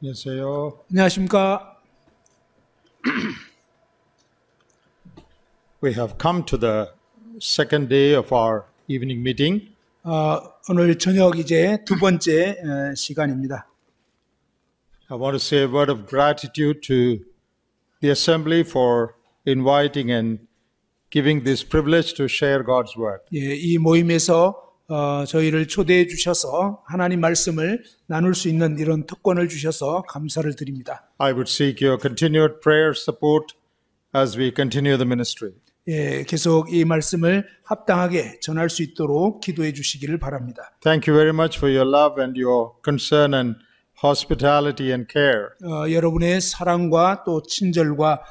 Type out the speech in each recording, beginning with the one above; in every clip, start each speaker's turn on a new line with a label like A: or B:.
A: 안녕하세요.
B: 안녕하십니까.
A: We have come to the second day of our evening meeting.
B: 오늘 저녁 이제 두 번째 시간입니다.
A: I want to say a word of gratitude to the assembly for inviting and giving this privilege to share God's word.
B: 이 모임에서 저희를 초대해 주셔서 하나님 말씀을 나눌 수 있는 이런 특권을 주셔서 감사를 드립니다.
A: I would seek your continued prayer support as we continue the ministry.
B: 계속 이 말씀을 합당하게 전할 수 있도록 기도해 주시기를 바랍니다.
A: Thank you very much for your love and your concern and hospitality and care.
B: 여러분의 사랑과 또 친절과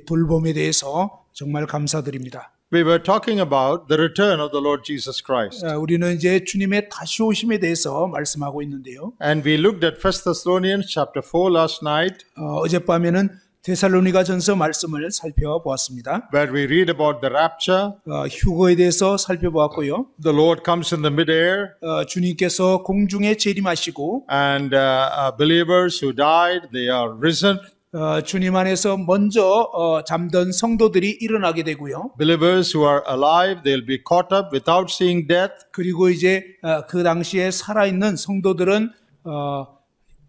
B: 돌봄에 대해서 정말 감사드립니다.
A: We were talking about the return of the Lord Jesus Christ.
B: 우리는 이제 주님의 다시 오심에 대해서 말씀하고 있는데요.
A: And we looked at 1 Thessalonians chapter 4 last night.
B: 어젯밤에는 데살로니가전서 말씀을 살펴보았습니다.
A: Where we read about the rapture.
B: 휴거에 대해서 살펴보았고요.
A: The Lord comes in the midair.
B: 주님께서 공중에 재림하시고
A: And believers who died, they are risen.
B: 주님 안에서 먼저 잠든 성도들이 일어나게 되고요.
A: Believers who are alive, they'll be caught up without seeing death.
B: 그리고 이제 그 당시에 살아있는 성도들은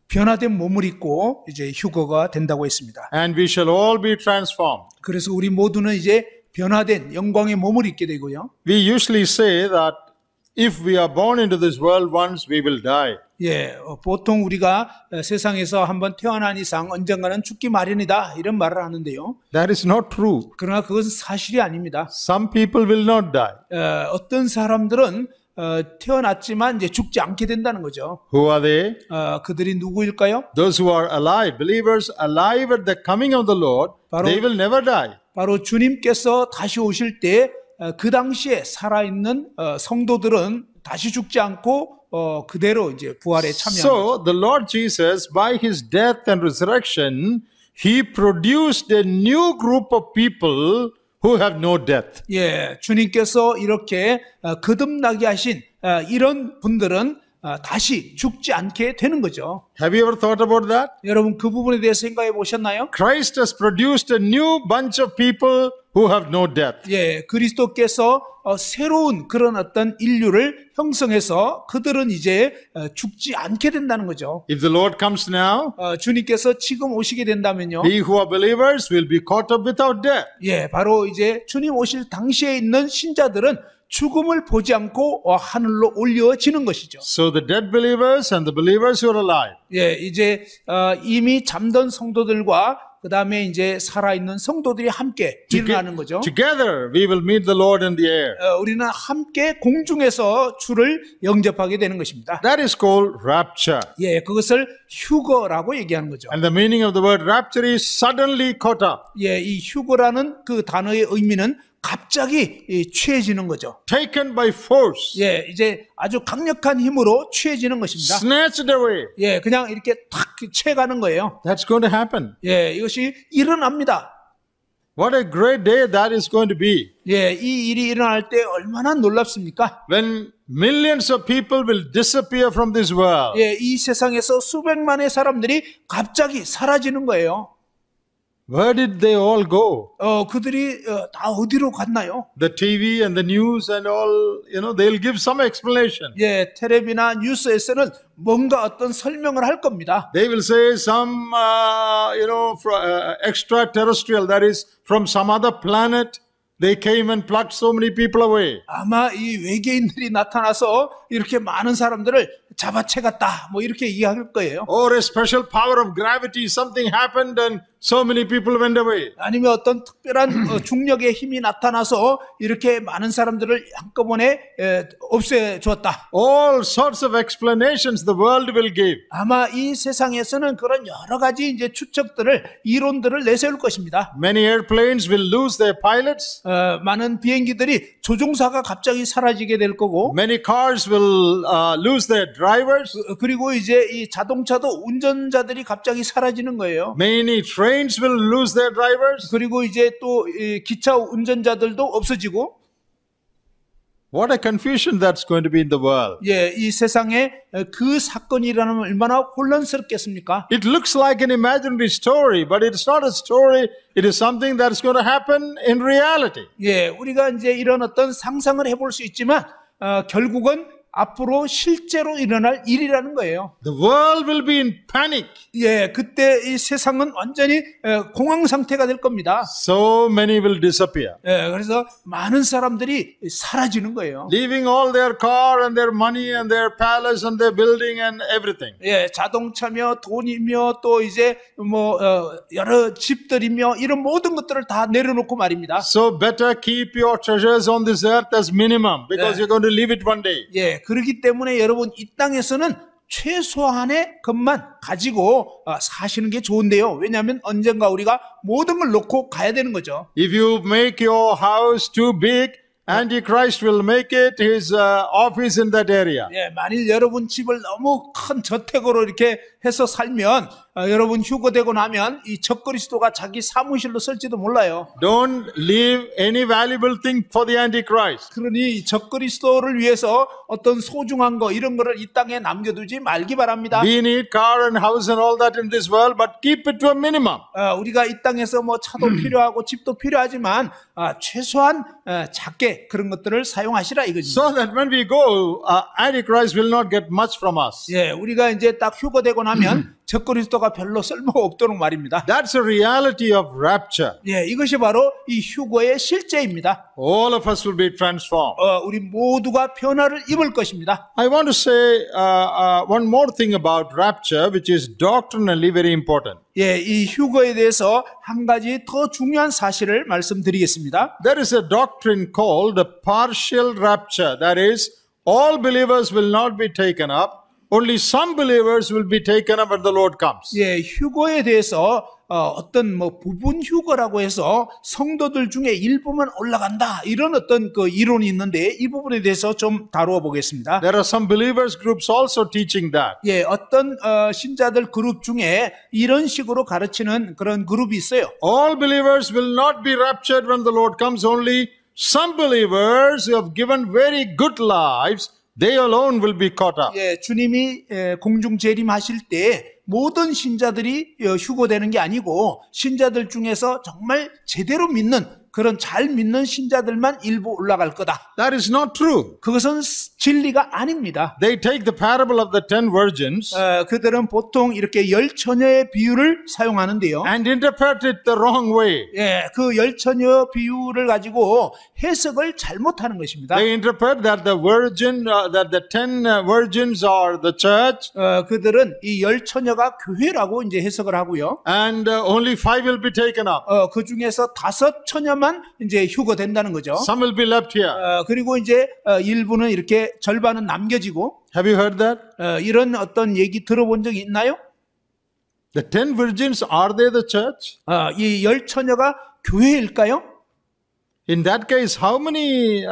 B: 변화된 몸을 입고 이제 휴거가 된다고 했습니다.
A: And we shall all be transformed.
B: 그래서 우리 모두는 이제 변화된 영광의 몸을 입게 되고요.
A: We usually say that if we are born into this world once, we will die.
B: 보통 우리가 세상에서 한번 태어난 이상 언젠가는 죽기 마련이다 이런 말을 하는데요.
A: That is not true.
B: 그러나 그것은 사실이 아닙니다.
A: Some people will not die.
B: 어떤 사람들은 태어났지만 이제 죽지 않게 된다는 거죠.
A: Who are they?
B: 그들이 누구일까요?
A: Those who are alive, believers alive at the coming of the Lord, they will never die.
B: 바로 주님께서 다시 오실 때 그 당시에 살아있는 성도들은 다시 죽지 않고 그대로 이제 부활에 참여합니다.
A: So the Lord Jesus, by his death and resurrection, he produced a new group of people who have no death.
B: 주님께서 이렇게 거듭나게 하신 이런 분들은 다시 죽지 않게 되는 거죠.
A: Have you ever thought about that?
B: 여러분 그 부분에 대해서 생각해 보셨나요?
A: Christ has produced a new bunch of people who have no death.
B: 그리스도께서 새로운 그런 어떤 인류를 형성해서 그들은 이제 죽지 않게 된다는 거죠.
A: If the Lord comes now,
B: 주님께서 지금 오시게 된다면요.
A: we who are believers will be caught up without death.
B: 바로 이제 주님 오실 당시에 있는 신자들은 죽음을 보지 않고 하늘로 올려지는 것이죠.
A: So the dead believers and the believers who are alive.
B: 이제 이미 잠든 성도들과 그 다음에 이제 살아있는 성도들이 함께 일어나는 거죠.
A: Together we will meet the Lord in the air.
B: 우리는 함께 공중에서 주를 영접하게 되는 것입니다.
A: That is called rapture.
B: 그것을 휴거라고 얘기하는 거죠.
A: And the meaning of the word rapture is suddenly caught up.
B: 이 휴거라는 그 단어의 의미는 갑자기 취해지는 거죠.
A: Taken by force.
B: 이제 아주 강력한 힘으로 취해지는 것입니다.
A: Snatched away.
B: 그냥 이렇게 탁 채가는 거예요.
A: That's going to happen.
B: 이것이 일어납니다.
A: What a great day that is going to be.
B: 이 일이 일어날 때 얼마나 놀랍습니까?
A: When millions of people will disappear from this world.
B: 이 세상에서 수백만의 사람들이 갑자기 사라지는 거예요.
A: Where did they all go?
B: 그들이 다 어디로 갔나요?
A: The TV and the news and all, they'll give some explanation.
B: 텔레비나 뉴스에서는 뭔가 어떤 설명을 할 겁니다.
A: They will say some, extraterrestrial, that is from some other planet. They came and plucked so many people away.
B: 아마 이 외계인들이 나타나서 이렇게 많은 사람들을 잡아채갔다. 뭐 이렇게 이야기할 거예요.
A: Or a special power of gravity, something happened and so many people went away.
B: 아니면 어떤 특별한 중력의 힘이 나타나서 이렇게 많은 사람들을 한꺼번에 없애줬다.
A: All sorts of explanations the world will give.
B: 아마 이 세상에서는 그런 여러 가지 이제 추측들을 이론들을 내세울 것입니다.
A: Many airplanes will lose their pilots.
B: 많은 비행기들이 조종사가 갑자기 사라지게 될 거고.
A: Many cars will lose their drivers.
B: 그리고 이제 이 자동차도 운전자들이 갑자기 사라지는 거예요.
A: Many trains will lose their drivers.
B: 그리고 이제 또 기차 운전자들도 없어지고.
A: What a confusion that's going to be in the world.
B: 예, 이 세상에 그 사건이 일어나면 얼마나 혼란스럽겠습니까?
A: It looks like an imaginary story, but it's not a story. It is something that is going to happen in reality.
B: 예, 우리가 이제 이런 어떤 상상을 해볼 수 있지만 결국은 앞으로 실제로 일어날 일이라는 거예요.
A: The world will be in panic.
B: 예, 그때 이 세상은 완전히 공황 상태가 될 겁니다.
A: So many will disappear,
B: 예, 그래서 많은 사람들이 사라지는 거예요.
A: leaving all their car and their money and their palace and their building and everything.
B: 예, 자동차며 돈이며 또 이제 뭐 여러 집들이며 이런 모든 것들을 다 내려놓고 말입니다.
A: So better keep your treasures on this earth as minimum because you're going to leave it one day.
B: 예, 그렇기 때문에 여러분 이 땅에서는 최소한의 것만 가지고 사시는 게 좋은데요. 왜냐하면 언젠가 우리가 모든 걸 놓고 가야 되는 거죠.
A: If you make your house too big, Antichrist will make it his office in that area.
B: 예, 만일 여러분 집을 너무 큰 저택으로 이렇게 해서 살면 여러분 휴거되고 나면 이 적그리스도가 자기 사무실로 쓸지도 몰라요.
A: Don't leave any valuable thing for the Antichrist.
B: 그러니 적그리스도를 위해서 어떤 소중한 거 이런 거를 이 땅에 남겨두지 말기 바랍니다.
A: We need car and house and all that in this world, but keep it to a minimum.
B: 우리가 이 땅에서 뭐 차도 필요하고 집도 필요하지만 최소한 작게 그런 것들을 사용하시라 이거지.
A: So that when we go, Antichrist will not get much from us.
B: 예, 우리가 이제 딱 휴거되고 나면 적그리스도가 별로 쓸모가 없도록 말입니다.
A: That's the reality of rapture.
B: 예, 이것이 바로 이 휴거의 실제입니다.
A: All of us will be transformed.
B: 우리 모두가 변화를 입을 것입니다.
A: I want to say one more thing about rapture, which is doctrinally very important.
B: 예, 이 휴거에 대해서 한 가지 더 중요한 사실을 말씀드리겠습니다.
A: There is a doctrine called the partial rapture. That is, all believers will not be taken up. Only some believers will be taken up when the Lord comes.
B: 예, 휴거에 대해서 어떤 뭐 부분 휴거라고 해서 성도들 중에 일부만 올라간다 이런 어떤 그 이론이 있는데 이 부분에 대해서 좀 다루어 보겠습니다.
A: There are some believers groups also teaching that.
B: 예, 어떤 신자들 그룹 중에 이런 식으로 가르치는 그런 그룹이 있어요.
A: All believers will not be raptured when the Lord comes. Only some believers who have given very good lives, they alone will be caught up.
B: 예, 주님이 공중 재림하실 때 모든 신자들이 휴거되는 게 아니고 신자들 중에서 정말 제대로 믿는 그런 잘 믿는 신자들만 일부 올라갈 거다.
A: That is not true.
B: 그것은 진리가 아닙니다.
A: They take the parable of the 10 virgins
B: 그들은 보통 이렇게 열 처녀의 비유를 사용하는데요.
A: and interpret it the wrong way.
B: 예, 그 열 처녀 비유를 가지고 해석을 잘못하는 것입니다.
A: They interpret that the 10 virgins are the church
B: 그들은 이 열 처녀가 교회라고 이제 해석을 하고요.
A: and only 5 will be taken up.
B: 그 중에서 5 처녀만 이제 휴거된다는 거죠.
A: Some will be left here.
B: 그리고 이제 일부는 이렇게 절반은 남겨지고.
A: Have you heard that?
B: 이런 어떤 얘기 들어본 적이 있나요?
A: The 10 virgins, are they the church?
B: 이 열 처녀가 교회일까요?
A: In that case, how many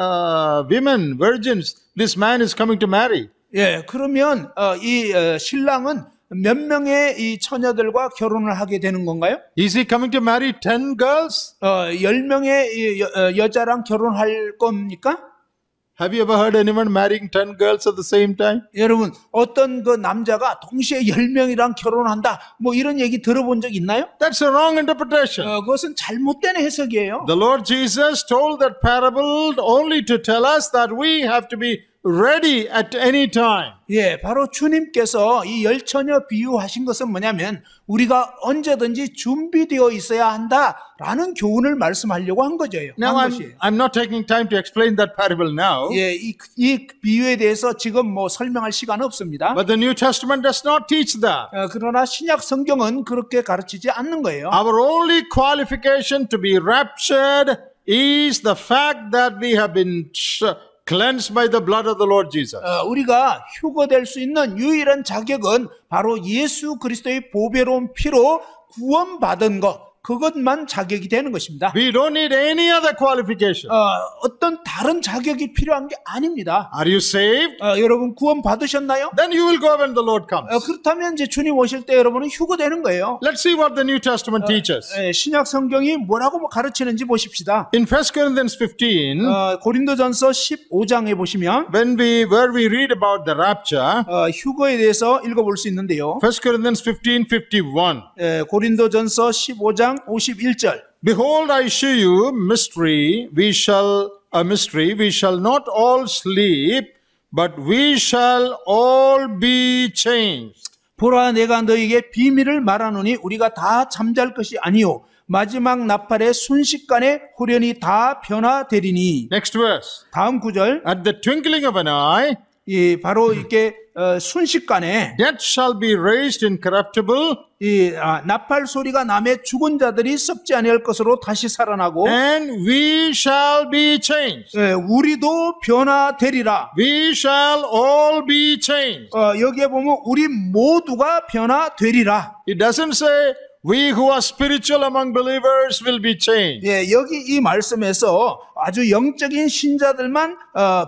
A: women, virgins, this man is coming to marry?
B: 예, 그러면 이 신랑은 몇 명의 이 처녀들과 결혼을 하게 되는 건가요?
A: Is he coming to marry 10 girls?
B: 10명의 여자랑 결혼할 겁니까?
A: Have you ever heard anyone marrying 10 girls at the same time?
B: 여러분, 어떤 그 남자가 동시에 10명이랑 결혼한다, 뭐 이런 얘기 들어본 적 있나요?
A: That's a wrong interpretation.
B: 그것은 잘못된 해석이에요.
A: The Lord Jesus told that parable only to tell us that we have to be ready at any time.
B: 예, 바로 주님께서 이 열 처녀 비유하신 것은 뭐냐면 우리가 언제든지 준비되어 있어야 한다라는 교훈을 말씀하려고 한 거죠.
A: Now, I'm not taking time to explain that parable now.
B: 예, 이 비유에 대해서 지금 뭐 설명할 시간은 없습니다.
A: But the New Testament does not teach that.
B: 그러나 신약 성경은 그렇게 가르치지 않는 거예요.
A: Our only qualification to be raptured is the fact that we have been cleansed by the blood of the Lord Jesus.
B: 우리가 휴거될 수 있는 유일한 자격은 바로 예수 그리스도의 보배로운 피로 구원받은 것, 그것만 자격이 되는 것입니다.
A: We don't need any other qualification.
B: 어떤 다른 자격이 필요한 게 아닙니다.
A: Are you saved?
B: 여러분 구원 받으셨나요?
A: Then you will go when the Lord comes.
B: 그렇다면 이제 주님 오실 때 여러분은 휴거되는 거예요.
A: Let's see what the New Testament teaches.
B: 신약 성경이 뭐라고 가르치는지 보십시다.
A: In 1 Corinthians 15,
B: 고린도전서 15장에 보시면
A: where we read about the rapture,
B: 휴거에 대해서 읽어볼 수 있는데요.
A: 1 Corinthians 15:51.
B: 고린도전서 15장 51절.
A: Behold, I show you a mystery. We shall not all sleep, but we shall all be changed.
B: 보라 내가 너에게 비밀을 말하노니 우리가 다 잠잘 것이 아니요 마지막 나팔의 순식간에 후련히 다 변화되리니.
A: Next verse.
B: 다음 구절.
A: At the twinkling of an eye,
B: 바로 이렇게 순식간에
A: death shall be raised incorruptible,
B: 나팔 소리가 남의 죽은 자들이 썩지 아니할 것으로 다시 살아나고,
A: and we shall be changed.
B: 우리도 변화되리라.
A: We shall all be changed.
B: 여기에 보면 우리 모두가 변화되리라.
A: It doesn't say we who are spiritual among believers will be changed.
B: 여기 이 말씀에서 아주 영적인 신자들만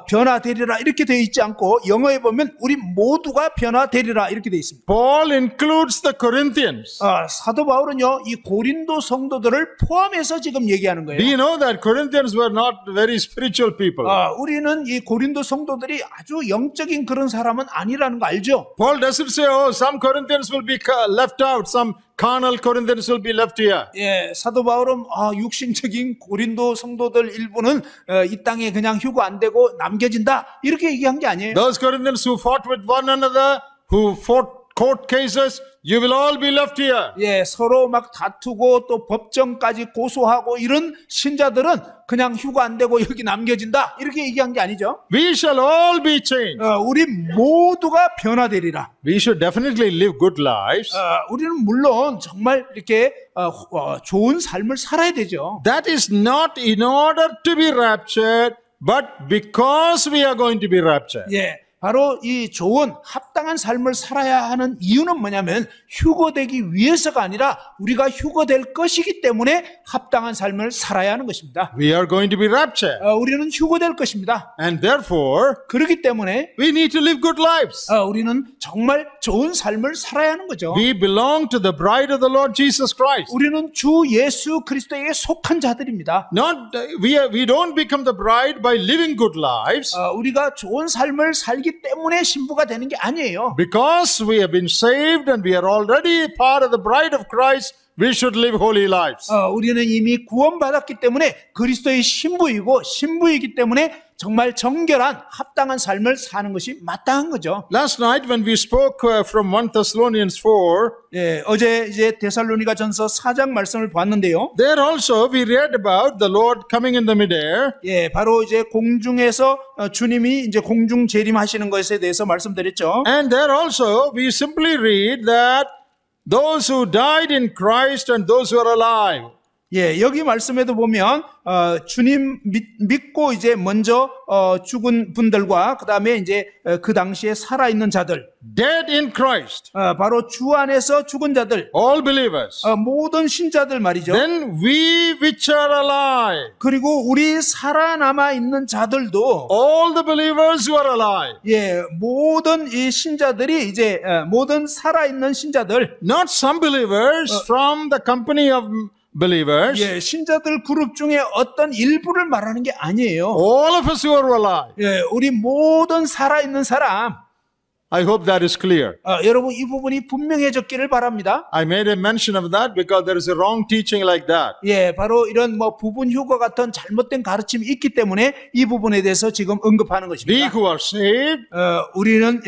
B: 변화되리라 이렇게 되어 있지 않고 영어에 보면 우리 모두가 변화되리라 이렇게 되어 있습니다.
A: Paul includes the Corinthians.
B: 사도 바울은요 이 고린도 성도들을 포함해서 지금 얘기하는 거예요.
A: Do you know that Corinthians were not very spiritual people?
B: 우리는 이 고린도 성도들이 아주 영적인 그런 사람은 아니라는 거 알죠?
A: Paul doesn't say, oh, some Corinthians will be left out, some carnal Corinthians will be left here.
B: 사도 바울은 육신적인 고린도 성도들 일부는 이 땅에 그냥 휴거 안 되고 남겨진다 이렇게 얘기한 게 아니에요.
A: Those Corinthians who fought with one another, who fought court cases, you will all be left here.
B: 서로 막 다투고 또 법정까지 고소하고 이런 신자들은 그냥 휴거 안 되고 여기 남겨진다 이렇게 얘기한 게 아니죠.
A: We shall all be changed.
B: 우리 모두가 변화되리라.
A: We should definitely live good lives.
B: 우리는 물론 정말 이렇게 좋은 삶을 살아야 되죠.
A: That is not in order to be raptured, but because we are going to be raptured.
B: 바로 이 좋은 합당한 삶을 살아야 하는 이유는 뭐냐면 휴거되기 위해서가 아니라 우리가 휴거될 것이기 때문에 합당한 삶을 살아야 하는 것입니다.
A: We are going to be raptured.
B: 우리는 휴거될 것입니다.
A: And therefore,
B: 그렇기 때문에
A: we need to live good lives.
B: 우리는 정말 좋은 삶을 살아야 하는 거죠.
A: We belong to the bride of the Lord Jesus Christ.
B: 우리는 주 예수 그리스도에게 속한 자들입니다.
A: We don't become the bride by living good lives.
B: 우리가 좋은 삶을 살기 때문에 신부가 되는 게 아니에요.
A: Because we have been saved and we are already part of the bride of Christ, we should live holy lives.
B: 우리는 이미 구원받았기 때문에 그리스도의 신부이고 신부이기 때문에 정말 정결한 합당한 삶을 사는 것이 마땅한 거죠.
A: Last night when we spoke from 1 Thessalonians 4,
B: 어제 이제 데살로니가 전서 4장 말씀을 봤는데요.
A: there also we read about the Lord coming in the midair.
B: 바로 이제 공중에서 주님이 이제 공중 재림하시는 것에 대해서 말씀드렸죠.
A: And there also we simply read that those who died in Christ and those who are alive.
B: 여기 말씀에도 보면 주님 믿고 이제 먼저 죽은 분들과 그다음에 이제 그 당시에 살아 있는 자들,
A: dead in Christ,
B: 바로 주 안에서 죽은 자들,
A: all believers,
B: 모든 신자들 말이죠.
A: then we which are alive,
B: 그리고 우리 살아남아 있는 자들도
A: all the believers who are alive,
B: 모든 이 신자들이 이제 모든 살아 있는 신자들,
A: not some believers from the company of believers.
B: 신자들 그룹 중에 어떤 일부를 말하는 게 아니에요.
A: All of us who are alive.
B: 우리 모든 살아있는 사람.
A: I hope that is clear.
B: 여러분 이 부분이 분명해졌기를 바랍니다.
A: I made a mention of that because there is a wrong teaching like that.
B: 바로 이런 부분 휴거 같은 잘못된 가르침이 있기 때문에 이 부분에 대해서 지금 언급하는 것입니다.
A: We who are saved,
B: 우리는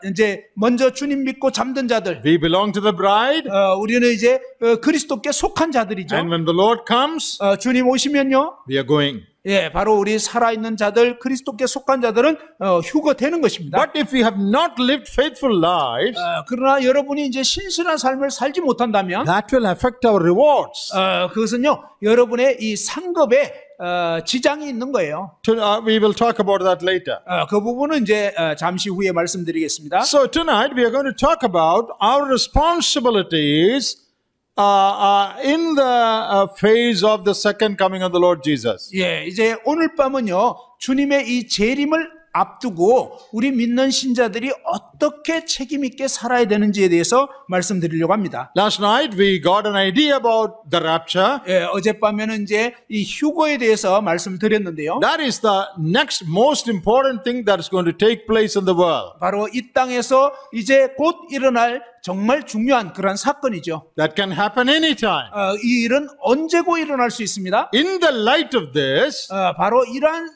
B: 이제 먼저 주님 믿고 잠든 자들,
A: we belong to the bride.
B: 우리는 이제 그리스도께 속한 자들이죠.
A: And when the Lord comes,
B: 주님 오시면요,
A: we are going.
B: 바로 우리 살아있는 자들, 그리스도께 속한 자들은 휴거되는 것입니다.
A: But if we have not lived faithful lives,
B: 그러나 여러분이 이제 신실한 삶을 살지 못한다면,
A: that will affect our rewards.
B: 그것은요, 여러분의 이 상급에 지장이 있는 거예요.
A: We will talk about that later.
B: 그 부분은 이제 잠시 후에 말씀드리겠습니다.
A: So tonight we are going to talk about our responsibilities in the phase of the second coming of the Lord Jesus.
B: 예, 이제 오늘 밤은요, 주님의 이 재림을 앞두고 우리 믿는 신자들이 어떻게 책임 있게 살아야 되는지에 대해서 말씀드리려고 합니다.
A: Last night we got an idea about the rapture.
B: 예, 어젯밤에는 이제 이 휴거에 대해서 말씀을 드렸는데요.
A: That is the next most important thing that is going to take place in the world.
B: 바로 이 땅에서 이제 곧 일어날 정말 중요한 그런 사건이죠.
A: That can happen anytime.
B: 이 일은 언제고 일어날 수 있습니다.
A: In the light of this,
B: 바로 이러한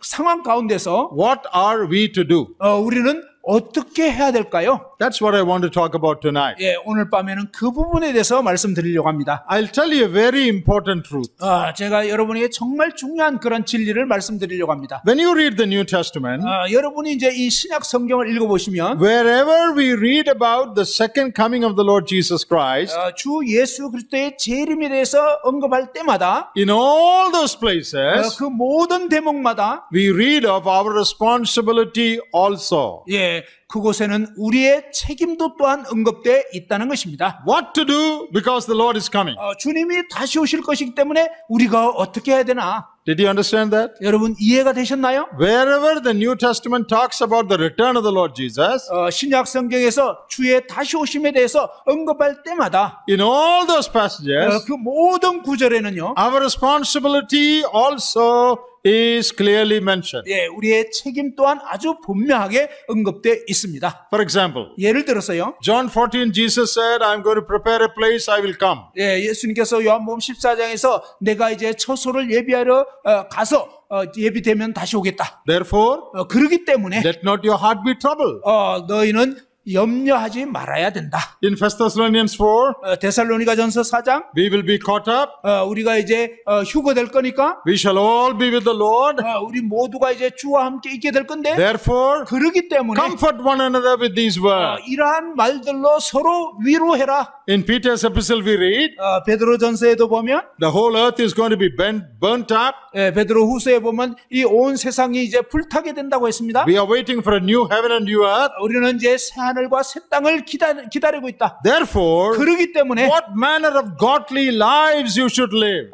B: 상황 가운데서
A: what are we to do?
B: 우리는 어떻게 해야 될까요?
A: That's what I want to talk about tonight.
B: 예, 오늘 밤에는 그 부분에 대해서 말씀드리려고 합니다.
A: I'll tell you a very important truth.
B: 제가 여러분에게 정말 중요한 그런 진리를 말씀드리려고 합니다.
A: When you read the New Testament,
B: 여러분이 이제 이 신약 성경을 읽어보시면
A: wherever we read about the second coming of the Lord Jesus Christ,
B: 주 예수 그리스도의 재림에 대해서 언급할 때마다
A: in all those places,
B: 그 모든 대목마다
A: we read of our responsibility also.
B: 예, 그곳에는 우리의 책임도 또한 언급되어 있다는 것입니다.
A: What to do because the Lord is coming.
B: 주님이 다시 오실 것이기 때문에 우리가 어떻게 해야 되나?
A: Did you understand that?
B: 여러분 이해가 되셨나요?
A: Wherever the New Testament talks about the return of the Lord Jesus,
B: 신약 성경에서 주의 다시 오심에 대해서 언급할 때마다
A: in all those passages,
B: 그 모든 구절에는요.
A: our responsibility also is clearly mentioned.
B: 예, 우리의 책임 또한 아주 분명하게 언급되어 있습니다.
A: For example,
B: 예를 들어서요.
A: John 14, Jesus said, I'm going to prepare a place, I will come.
B: 예, 예수님께서 요한복음 14장에서 내가 이제 처소를 예비하러 가서 예비되면 다시 오겠다.
A: Therefore,
B: 그러기 때문에
A: let not your heart be troubled.
B: 너희는 염려하지 말아야 된다.
A: In 1 Thessalonians 4,
B: 데살로니가전서 4장
A: we will be caught up.
B: 우리가 이제 휴거될 거니까
A: We shall all be with the Lord.
B: 우리 모두가 이제 주와 함께 있게 될 건데
A: Therefore,
B: 그러기 때문에
A: comfort one another with these words.
B: 이러한 말들로 서로 위로해라.
A: In Peter's epistle we read,
B: 베드로전서에도 보면
A: the whole earth is going to be burnt up.
B: 베드로후서에 보면 이 온 세상이 이제 불타게 된다고 했습니다.
A: We are waiting for a new heaven and new earth.
B: 우리는 이제 새 하늘과 새 땅을 기다리고 있다.
A: Therefore,
B: 그러기 때문에
A: what manner of godly lives you should live?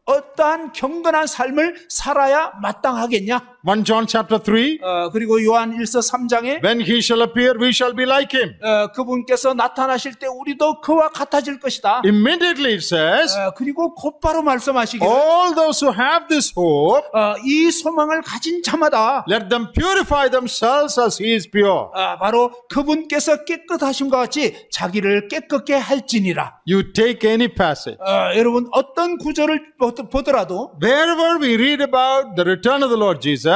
B: 어떠한 경건한 삶을 살아야 마땅하겠냐?
A: 1 John chapter 3,
B: 그리고 요한 1서 3장에
A: when he shall appear, we shall be like him.
B: 그분께서 나타나실 때 우리도 그와 같아질 것이다.
A: Immediately it says,
B: 그리고 곧바로 말씀하시기를
A: all those who have this hope,
B: 이 소망을 가진 자마다
A: let them purify themselves as he is pure.
B: 바로 그분께서 깨끗하심과 같이 자기를 깨끗게 할지니라.
A: You take any passage.
B: 여러분 어떤 구절을 보더라도
A: Wherever we read about the return of the Lord Jesus,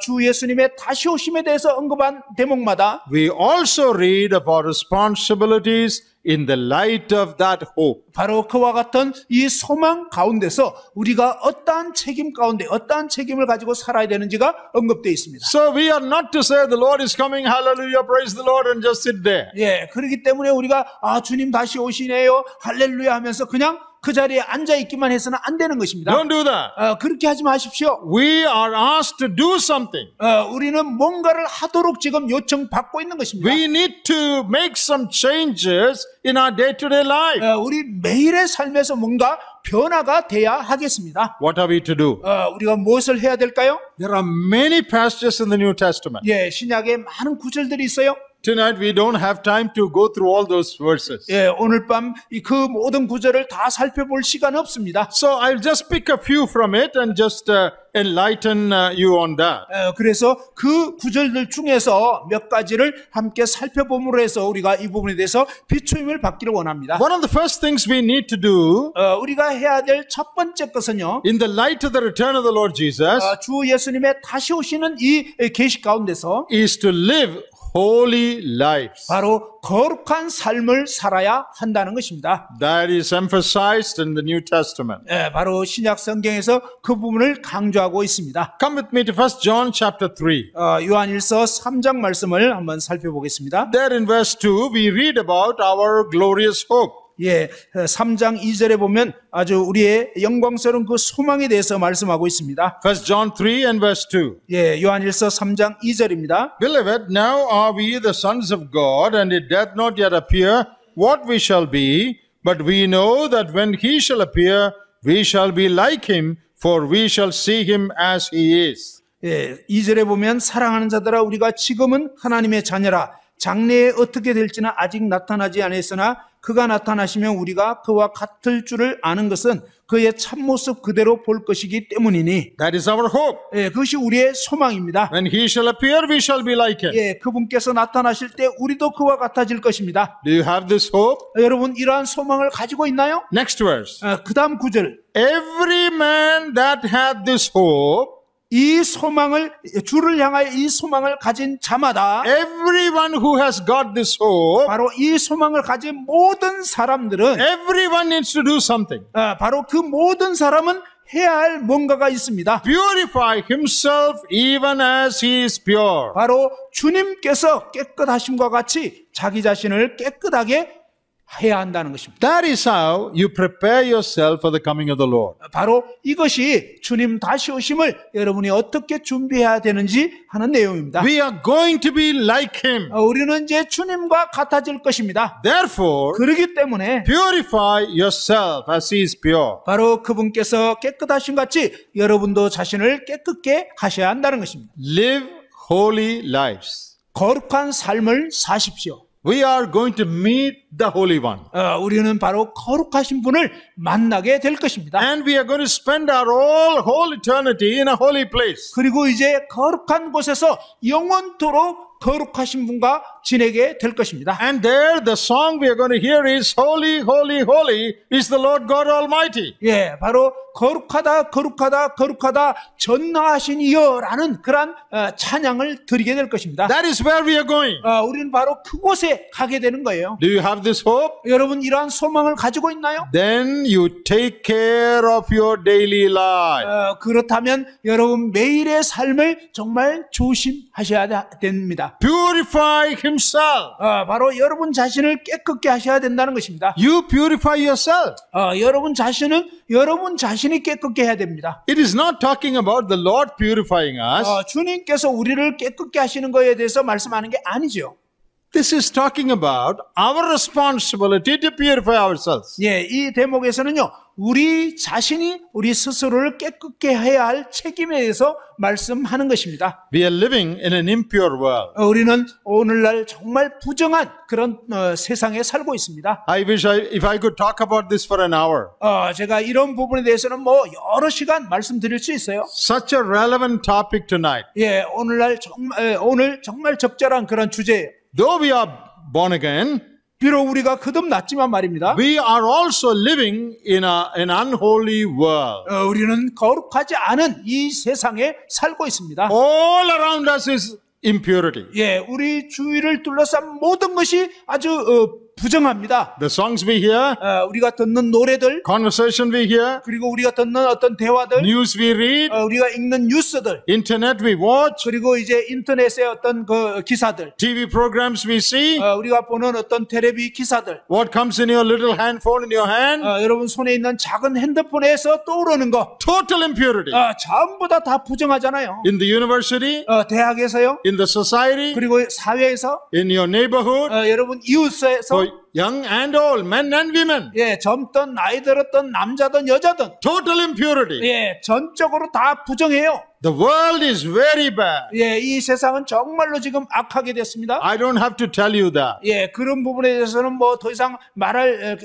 B: 주 예수님의 다시 오심에 대해서 언급한 대목마다
A: we also read of our responsibilities in the light of that hope.
B: 바로 그와 같은 이 소망 가운데서 우리가 어떠한 책임 가운데 어떠한 책임을 가지고 살아야 되는지가 언급되어 있습니다.
A: So we are not to say the Lord is coming, hallelujah, praise the Lord, and just sit there.
B: 예, 그렇기 때문에 우리가 주님 다시 오시네요, 할렐루야 하면서 그냥 그 자리에 앉아 있기만 해서는 안 되는 것입니다.
A: Don't do that.
B: 그렇게 하지 마십시오.
A: We are asked to do something.
B: 우리는 뭔가를 하도록 지금 요청받고 있는 것입니다.
A: We need to make some changes in our day-to-day life.
B: 우리 매일의 삶에서 뭔가 변화가 돼야 하겠습니다.
A: What are we to do?
B: 우리가 무엇을 해야 될까요?
A: There are many passages in the New Testament.
B: 예, 신약에 많은 구절들이 있어요.
A: Tonight we don't have time to go through all those verses.
B: 예, 오늘 밤 그 모든 구절을 다 살펴볼 시간은 없습니다.
A: So I'll just pick a few from it and just enlighten you on that.
B: 그래서 그 구절들 중에서 몇 가지를 함께 살펴봄으로 해서 우리가 이 부분에 대해서 비추임을 받기를 원합니다.
A: One of the first things we need to do
B: 우리가 해야 될 첫 번째 것은요.
A: in the light of the return of the Lord Jesus
B: 주 예수님의 다시 오시는 이 계시 가운데서
A: is to live holy lives.
B: 바로 거룩한 삶을 살아야 한다는 것입니다.
A: That is emphasized in the New Testament.
B: 바로 신약 성경에서 그 부분을 강조하고 있습니다.
A: Come with me to 1 John chapter 3.
B: 요한일서 3장 말씀을 한번 살펴보겠습니다.
A: There in verse 2 we read about our glorious hope.
B: 예, 3장 2절에 보면 아주 우리의 영광스러운 그 소망에 대해서 말씀하고 있습니다.
A: 1 John 3 and verse 2.
B: 예, 요한일서 3장 2절입니다.
A: Beloved, now are we the sons of God, and it doth not yet appear what we shall be, But we know that when he shall appear, we shall be like him, for we shall see him as he is.
B: 예, 2절에 보면 사랑하는 자들아 우리가 지금은 하나님의 자녀라 장래에 어떻게 될지는 아직 나타나지 않았으나 그가 나타나시면 우리가 그와 같을 줄을 아는 것은 그의 참모습 그대로 볼 것이기 때문이니
A: That is our hope.
B: 예, 그것이 우리의 소망입니다.
A: When he shall appear, we shall be like him.
B: 예, 그분께서 나타나실 때 우리도 그와 같아질 것입니다.
A: Do you have this hope?
B: 여러분 이러한 소망을 가지고 있나요?
A: Next verse.
B: 그 다음 9절
A: Every man that hath this hope,
B: 이 소망을 주를 향하여 이 소망을 가진 자마다
A: everyone who has got this hope,
B: 바로 이 소망을 가진 모든 사람들은
A: everyone needs to do something.
B: 바로 그 모든 사람은 해야 할 뭔가가 있습니다.
A: Purify himself even as he is pure.
B: 바로 주님께서 깨끗하심과 같이 자기 자신을 깨끗하게 해야 한다는 것입니다.
A: That is how you prepare yourself for the coming of the Lord.
B: 바로 이것이 주님 다시 오심을 여러분이 어떻게 준비해야 되는지 하는 내용입니다.
A: We are going to be like him.
B: 우리는 이제 주님과 같아질 것입니다.
A: Therefore,
B: 그렇기 때문에
A: purify yourself as he is pure.
B: 바로 그분께서 깨끗하신 같이 여러분도 자신을 깨끗게 하셔야 한다는 것입니다.
A: Live holy lives.
B: 거룩한 삶을 사십시오.
A: We are going to meet the Holy One.
B: 우리는 바로 거룩하신 분을 만나게 될 것입니다.
A: And we are going to spend our whole eternity in a holy place.
B: 그리고 이제 거룩한 곳에서 영원토록 거룩하신 분과 지내게 될 것입니다.
A: And there the song we are going to hear is Holy, Holy, Holy is the Lord God Almighty.
B: 예, 바로 거룩하다, 거룩하다, 거룩하다, 전능하신 이여라는 그러한 찬양을 드리게 될 것입니다.
A: That is where we are going.
B: 우리는 바로 그곳에 가게 되는 거예요.
A: Do you have this hope?
B: 여러분 이러한 소망을 가지고 있나요?
A: Then you take care of your daily life.
B: 그렇다면 여러분 매일의 삶을 정말 조심하셔야 됩니다.
A: Purify himself.
B: 바로 여러분 자신을 깨끗게 하셔야 된다는 것입니다.
A: You purify yourself.
B: 여러분 자신은 여러분 자신이 깨끗게 해야 됩니다.
A: It is not talking about the Lord purifying us.
B: 주님께서 우리를 깨끗게 하시는 것에 대해서 말씀하는 게 아니죠.
A: This is talking about our responsibility to purify ourselves.
B: 예, 이 대목에서는요, 우리 자신이 우리 스스로를 깨끗게 해야 할 책임에 대해서 말씀하는 것입니다.
A: We are living in an impure world.
B: 우리는 오늘날 정말 부정한 그런 세상에 살고 있습니다.
A: I wish if I could talk about this for an hour.
B: 제가 이런 부분에 대해서는 뭐 여러 시간 말씀드릴 수 있어요.
A: Such a relevant topic tonight.
B: 예, 오늘 정말 적절한 그런 주제예요.
A: Though we are born again,
B: 비록 우리가 거듭났지만 말입니다.
A: we are also living in an unholy world.
B: 우리는 거룩하지 않은 이 세상에 살고 있습니다.
A: All around us is impurity.
B: 예, 우리 주위를 둘러싼 모든 것이 아주 부정합니다.
A: The songs we hear,
B: 우리가 듣는 노래들,
A: conversation we hear,
B: 그리고 우리가 듣는 어떤 대화들,
A: news we read,
B: 우리가 읽는 뉴스들,
A: internet we watch,
B: 그리고 이제 인터넷의 어떤 그 기사들,
A: TV programs we see,
B: 우리가 보는 어떤 텔레비 기사들,
A: what comes in your little handphone in your hand,
B: 여러분 손에 있는 작은 핸드폰에서 떠오르는 거,
A: total impurity.
B: 전부 다 부정하잖아요.
A: In the university,
B: 대학에서요,
A: in the society,
B: 그리고 사회에서,
A: in your neighborhood,
B: 여러분 이웃에서,
A: for young and old, men and women.
B: 예, 젊든 나이 들었든 남자든 여자든,
A: Total impurity.
B: 예, 전적으로 다 부정해요.
A: The world is very bad.
B: 예, 이 세상은 정말로 지금 악하게 됐습니다.
A: I don't have to tell you that.
B: 예, 그런 부분에 대해서는 뭐 더 이상 말할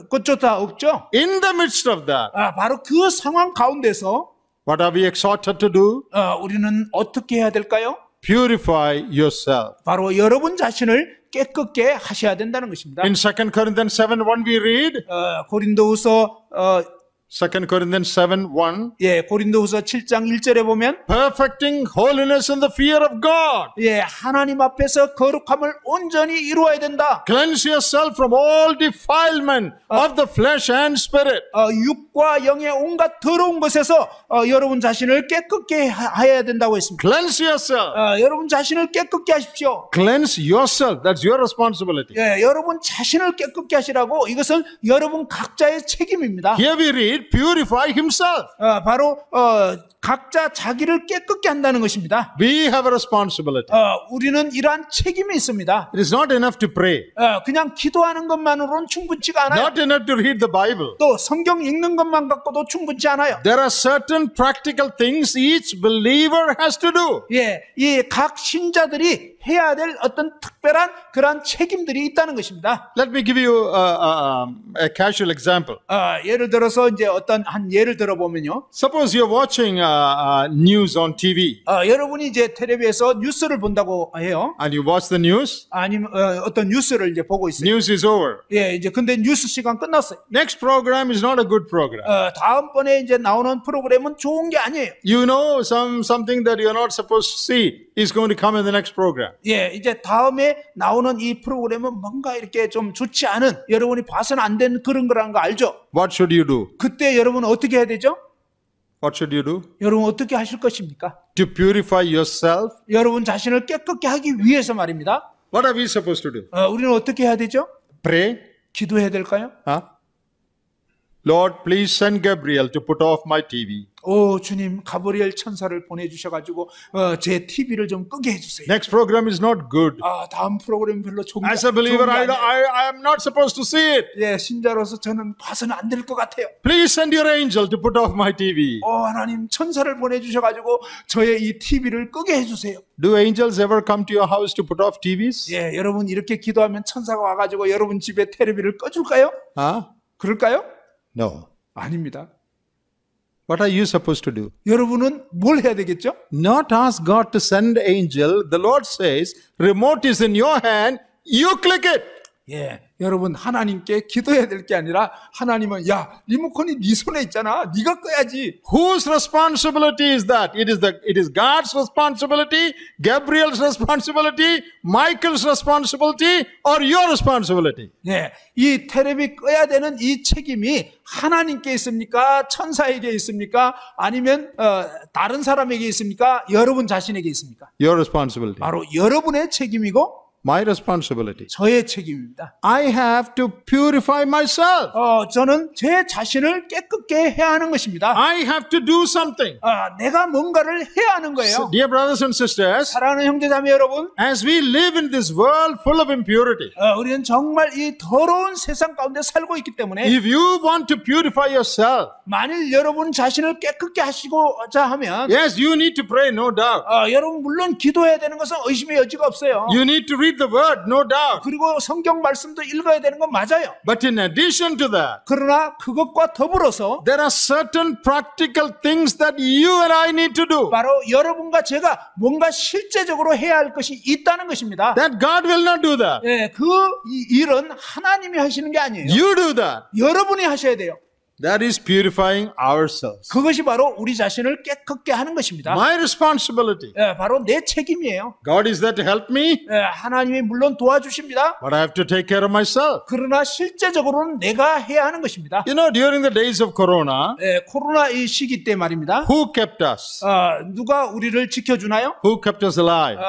B: 것조차 없죠.
A: In the midst of that,
B: 바로 그 상황 가운데서
A: what are we exhorted to do?
B: 우리는 어떻게 해야 될까요?
A: Purify yourself.
B: 바로 여러분 자신을 깨끗게 하셔야 된다는 것입니다.
A: In 2 Corinthians 7:1 we read,
B: 고린도후서
A: 2 Corinthians 7:1,
B: 예, 고린도후서 7장 1절에 보면
A: perfecting holiness in the fear of God.
B: 예, 하나님 앞에서 거룩함을 온전히 이루어야 된다.
A: Cleanse yourself from all defilement of the flesh and spirit.
B: 육과 영의 온갖 더러운 것에서 여러분 자신을 깨끗게 해야 된다고 했습니다.
A: Cleanse yourself.
B: 여러분 자신을 깨끗게 하십시오.
A: Cleanse yourself. That's your responsibility.
B: 예, 여러분 자신을 깨끗게 하시라고 이것은 여러분 각자의 책임입니다.
A: Here we read, purify himself.
B: 바로 각자 자기를 깨끗게 한다는 것입니다.
A: We have a responsibility.
B: 우리는 이러한 책임이 있습니다.
A: It is not enough to pray,
B: 그냥 기도하는 것만으로는 충분치가 않아요.
A: not enough to read the Bible.
B: 또 성경 읽는 것만 갖고도 충분치 않아요.
A: There are certain practical things each believer has to do.
B: 예, 이 각 신자들이 해야 될 어떤 특별한 그러한 책임들이 있다는 것입니다.
A: Let me give you a casual example.
B: 예를 들어서 이제 어떤 한 예를 들어보면요.
A: Suppose you're watching news on TV
B: 여러분이 이제 텔레비에서 뉴스를 본다고 해요.
A: and you watch the news.
B: 아니면 어떤 뉴스를 이제 보고 있어요.
A: News is over.
B: 예, 이제 근데 뉴스 시간 끝났어요.
A: Next program is not a good program.
B: 다음번에 이제 나오는 프로그램은 좋은 게 아니에요.
A: You know something that you're not supposed to see is going to come in the next program.
B: 예, 이제 다음에 나오는 이 프로그램은 뭔가 이렇게 좀 좋지 않은, 여러분이 봐서는 안 되는 그런 거라는 거 알죠?
A: What should you do?
B: 그때 여러분 어떻게 해야 되죠?
A: What should you do?
B: 여러분 어떻게 하실 것입니까?
A: To purify yourself.
B: 여러분 자신을 깨끗게 하기 위해서 말입니다.
A: What are we supposed to do?
B: 우리는 어떻게 해야 되죠?
A: Pray.
B: 기도해야 될까요?
A: Lord, please send Gabriel to put off my TV.
B: 오, 주님, 가브리엘 천사를 보내주셔가지고 제 TV를 좀 끄게 해주세요.
A: Next program is not good.
B: 다음 프로그램 별로 좋은 게
A: As a believer, I am not supposed to see it.
B: 예, 신자로서 저는 봐서는 안 될 것 같아요.
A: Please send your angel to put off my TV.
B: 하나님 천사를 보내주셔가지고 저의 이 TV를 끄게 해주세요.
A: Do angels ever come to your house to put off TVs?
B: 예, 여러분 이렇게 기도하면 천사가 와가지고 여러분 집에 텔레비를 꺼줄까요? 그럴까요?
A: No.
B: 아닙니다.
A: What are you supposed to do?
B: 여러분은 뭘 해야 되겠죠?
A: Not ask God to send angel. The Lord says, remote is in your hand. You click it.
B: 예, 여러분 하나님께 기도해야 될 게 아니라 하나님은 야, 리모컨이 네 손에 있잖아. 네가 꺼야지.
A: Whose responsibility is that? It is God's responsibility, Gabriel's responsibility, Michael's responsibility, or your responsibility?
B: 예, 이 텔레비 꺼야 되는 이 책임이 하나님께 있습니까? 천사에게 있습니까? 아니면 다른 사람에게 있습니까? 여러분 자신에게 있습니까?
A: Your responsibility.
B: 바로 여러분의 책임이고
A: My responsibility.
B: 저의 책임입니다.
A: I have to purify myself.
B: 저는 제 자신을 깨끗게 해야 하는 것입니다.
A: I have to do something.
B: 내가 뭔가를 해야 하는 거예요.
A: So, dear brothers and sisters,
B: 사랑하는 형제자매 여러분,
A: as we live in this world full of impurity,
B: 우리는 정말 이 더러운 세상 가운데 살고 있기 때문에
A: if you want to purify yourself,
B: 만일 여러분 자신을 깨끗게 하시고자 하면
A: yes, you need to pray, no doubt.
B: 여러분 물론 기도해야 되는 것은 의심의 여지가 없어요.
A: You need to read the word, no doubt.
B: 그리고 성경 말씀도 읽어야 되는 건 맞아요.
A: But in addition to that,
B: 그러나 그것과 더불어서
A: there are certain practical things that you and I need to do
B: 바로 여러분과 제가 뭔가 실제적으로 해야 할 것이 있다는 것입니다.
A: that God will not do that.
B: 예, 그 일은 하나님이 하시는 게 아니에요.
A: You do that.
B: 여러분이 하셔야 돼요.
A: That is purifying ourselves.
B: 그것이 바로 우리 자신을 깨끗게 하는 것입니다.
A: My responsibility.
B: 예, 바로 내 책임이에요.
A: God is there to help me,
B: 예, 하나님이 물론 도와주십니다.
A: but I have to take care of myself.
B: 그러나 실제적으로는 내가 해야 하는 것입니다.
A: You know, during the days of Corona,
B: 예, 코로나 이 시기 때 말입니다.
A: who kept us?
B: 누가 우리를 지켜주나요?
A: Who kept us alive?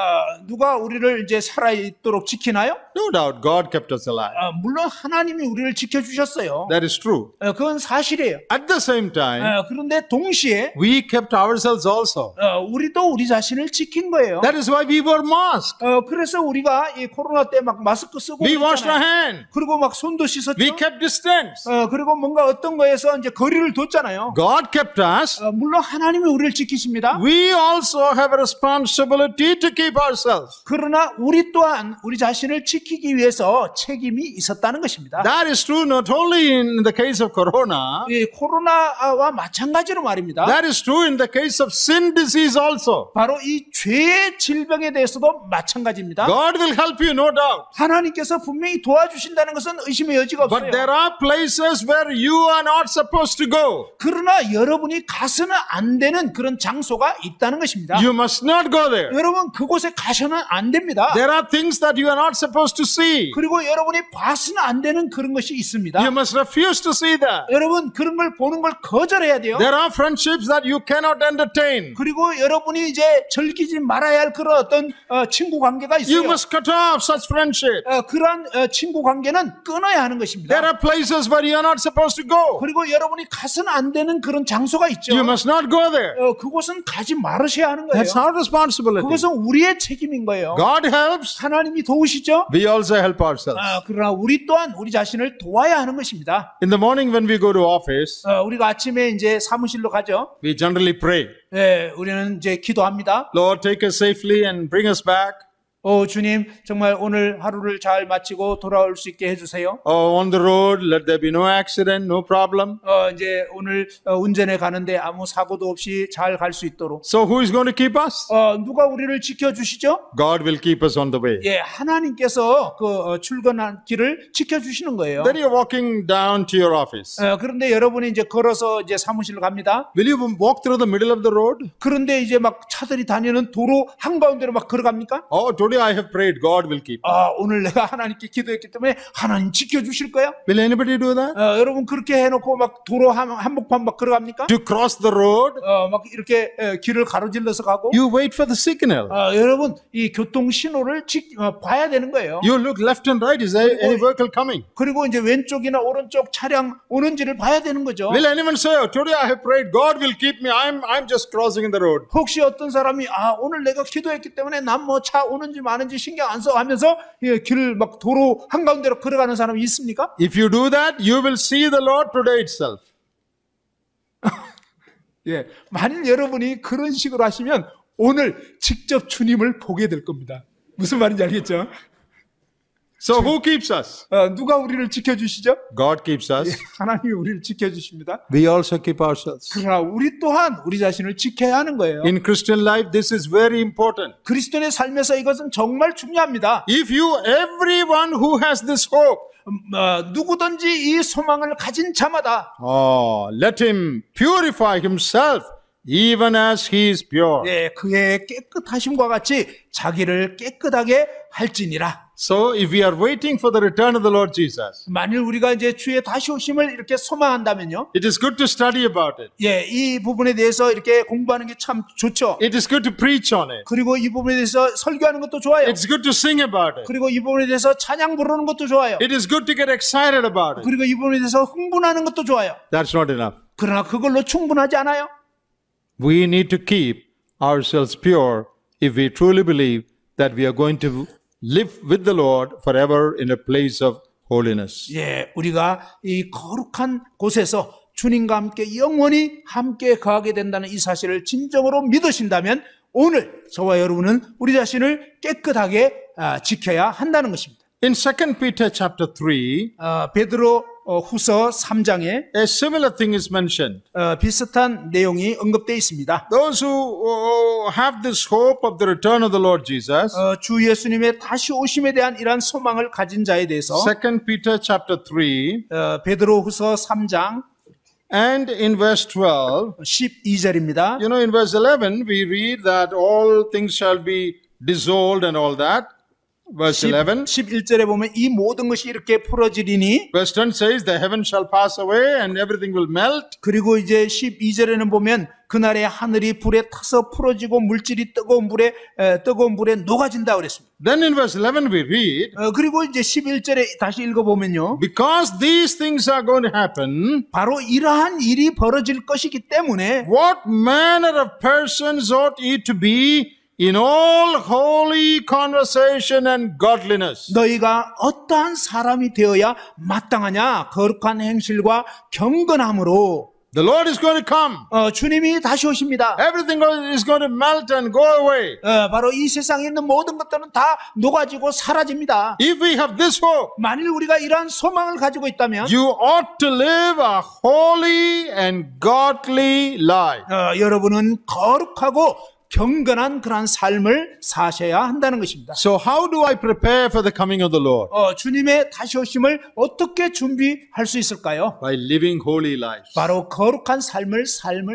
B: 누가 우리를 이제 살아있도록 지키나요?
A: No doubt, God kept us alive.
B: 물론 하나님이 우리를 지켜주셨어요.
A: That is true.
B: 그건 사실이에요.
A: At the same time,
B: 그런데 동시에
A: we kept ourselves also.
B: 우리도 우리 자신을 지킨 거예요.
A: That is why we wore masks.
B: 그래서 우리가 이 코로나 때 막 마스크 쓰고
A: We washed our
B: 있잖아요.
A: hands.
B: 그리고 막 손도 씻었죠.
A: We kept distance.
B: 그리고 뭔가 어떤 거에서 이제 거리를 뒀잖아요.
A: God kept us.
B: 물론 하나님이 우리를 지키십니다.
A: We also have a responsibility to keep ourselves.
B: 그러나 우리 또한 우리 자신을 지키기 위해서 책임이 있었다는 것입니다.
A: That is true not only in the case of Corona.
B: 이 코로나와 마찬가지로 말입니다.
A: That is true in the case of sin disease also.
B: 바로 이 죄의 질병에 대해서도 마찬가지입니다.
A: God will help you, no doubt.
B: 하나님께서 분명히 도와주신다는 것은 의심의 여지가 없어요.
A: But there are places where you are not supposed to go.
B: 그러나 여러분이 가서는 안 되는 그런 장소가 있다는 것입니다.
A: You must not go there.
B: 여러분 그곳에 가서는 안 됩니다.
A: There are things that you are not supposed to see.
B: 그리고 여러분이 봐서는 안 되는 그런 것이 있습니다.
A: You must refuse to see that.
B: 여러분 여러분 그런 걸 보는 걸 거절해야 돼요.
A: There are friendships that you cannot entertain.
B: 그리고 여러분이 이제 즐기지 말아야 할 그런 어떤 친구 관계가
A: You
B: 있어요.
A: must cut off such friendship.
B: 그러한 친구 관계는 끊어야 하는 것입니다.
A: There are places where you are not supposed to go.
B: 그리고 여러분이 가서는 안 되는 그런 장소가 있죠.
A: You must not go there.
B: 그곳은 가지 말으셔야 하는 거예요.
A: That's our responsibility.
B: 그것은 우리의 책임인 거예요.
A: God helps,
B: 하나님이 도우시죠.
A: we also help ourselves.
B: 그러나 우리 또한 우리 자신을 도와야 하는 것입니다.
A: In the morning when we go to office,
B: 우리가 아침에 이제 사무실로 가죠.
A: we generally pray.
B: 우리는 이제 기도합니다.
A: Lord, take us safely and bring us back.
B: 주님, 정말 오늘 하루를 잘 마치고 돌아올 수 있게 해주세요.
A: On the road, let there be no accident, no problem.
B: 이제 오늘 운전해 가는데 아무 사고도 없이 잘 갈 수 있도록.
A: So who is going to keep us?
B: 누가 우리를 지켜주시죠?
A: God will keep us on the way.
B: 하나님께서 그 출근한 길을 지켜주시는 거예요.
A: Then you're walking down to your office.
B: 그런데 여러분이 이제 걸어서 이제 사무실로 갑니다.
A: Will you walk through the middle of the road?
B: 그런데 이제 막 차들이 다니는 도로 한가운데로 막 걸어갑니까?
A: Oh, today I have prayed, God will keep.
B: 오늘 내가 하나님께 기도했기 때문에 하나님 지켜주실 거야?
A: Will anybody do that?
B: 여러분 그렇게 해놓고 막 도로 한복판 막 걸어갑니까?
A: To cross the road,
B: 막 이렇게 길을 가로질러서 가고.
A: you wait for the signal.
B: 여러분 이 교통 신호를 봐야 되는 거예요.
A: You look left and right. Is there any vehicle coming?
B: 그리고 이제 왼쪽이나 오른쪽 차량 오는지를 봐야 되는 거죠.
A: Will anyone say, oh, today I have prayed, God will keep me. I'm just crossing the road.
B: 혹시 어떤 사람이 오늘 내가 기도했기 때문에 난 뭐 차 오는지 마는지 신경 안 써 하면서 길을 막 도로 한가운데로 걸어가는 사람이 있습니까?
A: If you do that, you will see the Lord today itself.
B: 만일 여러분이 그런 식으로 하시면 오늘 직접 주님을 보게 될 겁니다. 무슨 말인지 알겠죠?
A: So who keeps us?
B: 누가 우리를 지켜주시죠?
A: God keeps us.
B: 하나님이 우리를 지켜주십니다.
A: We also keep ourselves.
B: 그러나 우리 또한 우리 자신을 지켜야 하는 거예요.
A: In Christian life, this is very important.
B: 그리스도인의 삶에서 이것은 정말 중요합니다.
A: If everyone who has this hope,
B: 누구든지 이 소망을 가진 자마다
A: let him purify himself even as he is pure.
B: 그의 깨끗하심과 같이 자기를 깨끗하게 할지니라.
A: So if we are waiting for the return of the Lord Jesus,
B: 만일 우리가 이제 주의 다시 오심을 이렇게 소망한다면요.
A: it is good to study about it.
B: 이 부분에 대해서 이렇게 공부하는 게 참 좋죠.
A: It is good to preach on it.
B: 그리고 이 부분에 대해서 설교하는 것도 좋아요.
A: It's good to sing about it.
B: 그리고 이 부분에 대해서 찬양 부르는 것도 좋아요.
A: It is good to get excited about it.
B: 그리고 이 부분에 대해서 흥분하는 것도 좋아요.
A: That's not enough.
B: 그러나 그걸로 충분하지 않아요.
A: We need to keep ourselves pure if we truly believe that we are going to live with the Lord forever in a place of holiness.
B: 우리가 이 거룩한 곳에서 주님과 함께 영원히 함께 거하게 된다는 이 사실을 진정으로 믿으신다면 오늘 저와 여러분은 우리 자신을 깨끗하게 지켜야 한다는 것입니다.
A: In 2 Peter chapter 3,
B: 베드로 후서 3장에
A: a similar thing is mentioned.
B: 비슷한 내용이 언급되어 있습니다.
A: Those who have this hope of the return of the Lord Jesus,
B: 주 예수님의 다시 오심에 대한 이러한 소망을 가진 자에 대해서
A: 2 Peter chapter 3,
B: 베드로 후서 3장
A: and in verse 12,
B: 12절입니다.
A: you know, in verse 11, we read that all things shall be dissolved and all that. Verse 11.
B: 11절에 보면 이 모든 것이 이렇게 풀어지리니
A: Verse 10 says, the heavens shall pass away and everything will melt.
B: 그리고 이제 12절에는 보면 그날에 하늘이 불에 타서 풀어지고 물질이 뜨거운 불에 녹아진다 그랬습니다.
A: Then in verse 11 we read,
B: 그리고 이제 11절에 다시 읽어보면요.
A: because these things are going to happen,
B: 바로 이러한 일이 벌어질 것이기 때문에
A: what manner of persons ought ye to be in all holy conversation and godliness?
B: 너희가 어떠한 사람이 되어야 마땅하냐? 거룩한 행실과 경건함으로.
A: The Lord is going to come.
B: 주님이 다시 오십니다.
A: Everything is going to melt and go away.
B: 바로 이 세상에 있는 모든 것들은 다 녹아지고 사라집니다.
A: If we have this hope,
B: 만일 우리가 이러한 소망을 가지고 있다면
A: you ought to live a holy and godly life.
B: 여러분은 거룩하고 경건한 그런 삶을 사셔야 한다는 것입니다.
A: So how do I prepare for the coming of the Lord?
B: 주님의 다시 오심을 어떻게 준비할 수 있을까요?
A: By living holy lives.
B: 바로 거룩한 삶을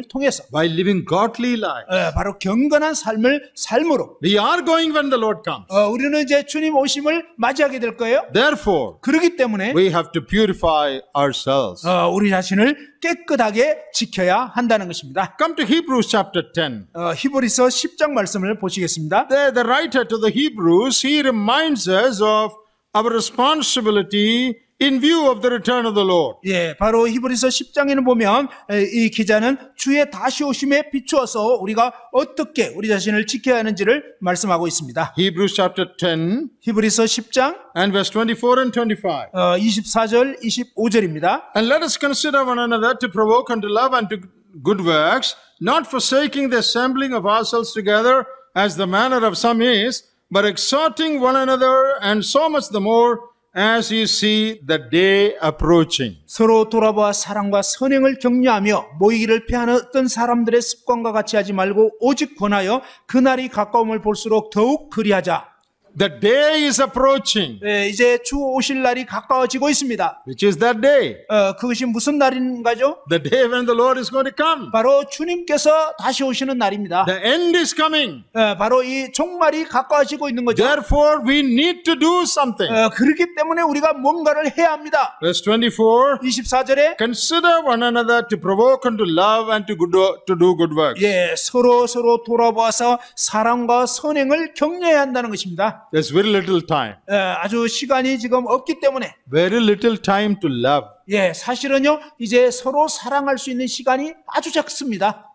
B: 통해서
A: By living godly lives.
B: 바로 경건한 삶을 삶으로
A: We are going when the Lord comes.
B: 우리는 이제 주님 오심을 맞이하게 될 거예요.
A: Therefore,
B: 그렇기 때문에
A: we have to purify ourselves.
B: 우리 자신을 깨끗하게 지켜야 한다는 것입니다.
A: Come to Hebrews chapter 10.
B: 히브리서 10장 말씀을 보시겠습니다.
A: There, the writer to the Hebrews, he reminds us of our responsibility in view of the return of the Lord.
B: 예, 바로 히브리서 10장에는 보면 이 기자는 주의 다시 오심에 비추어서 우리가 어떻게 우리 자신을 지켜야 하는지를 말씀하고 있습니다.
A: Hebrews chapter 10
B: 히브리서 10장
A: and verse 24 and 25.
B: 24절 25절입니다.
A: And let us consider one another to provoke unto love and to good works, not forsaking the assembling of ourselves together as the manner of some is, but exhorting one another, and so much the more as you see the day approaching.
B: 서로 돌아보아 사랑과 선행을 격려하며 모이기를 피하는 어떤 사람들의 습관과 같이 하지 말고 오직 권하여 그날이 가까움을 볼수록 더욱 그리하자.
A: The day is approaching.
B: 예, 이제 주 오실 날이 가까워지고 있습니다.
A: Which is that day?
B: 그것이 무슨 날인가죠?
A: The day when the Lord is going to come.
B: 바로 주님께서 다시 오시는 날입니다.
A: The end is coming.
B: 바로 이 종말이 가까워지고 있는 거죠.
A: Therefore, we need to do something.
B: 그렇기 때문에 우리가 뭔가를 해야 합니다.
A: Verse 24.
B: 24절에
A: Consider one another to provoke unto love and to do good works.
B: 예, 서로 돌아보아서 사랑과 선행을 격려해야 한다는 것입니다.
A: There's very little time.
B: 아주 시간이 지금 없기 때문에
A: Very little time to love.
B: 예, 사실은요 이제 서로 사랑할 수 있는 시간이 아주 작습니다.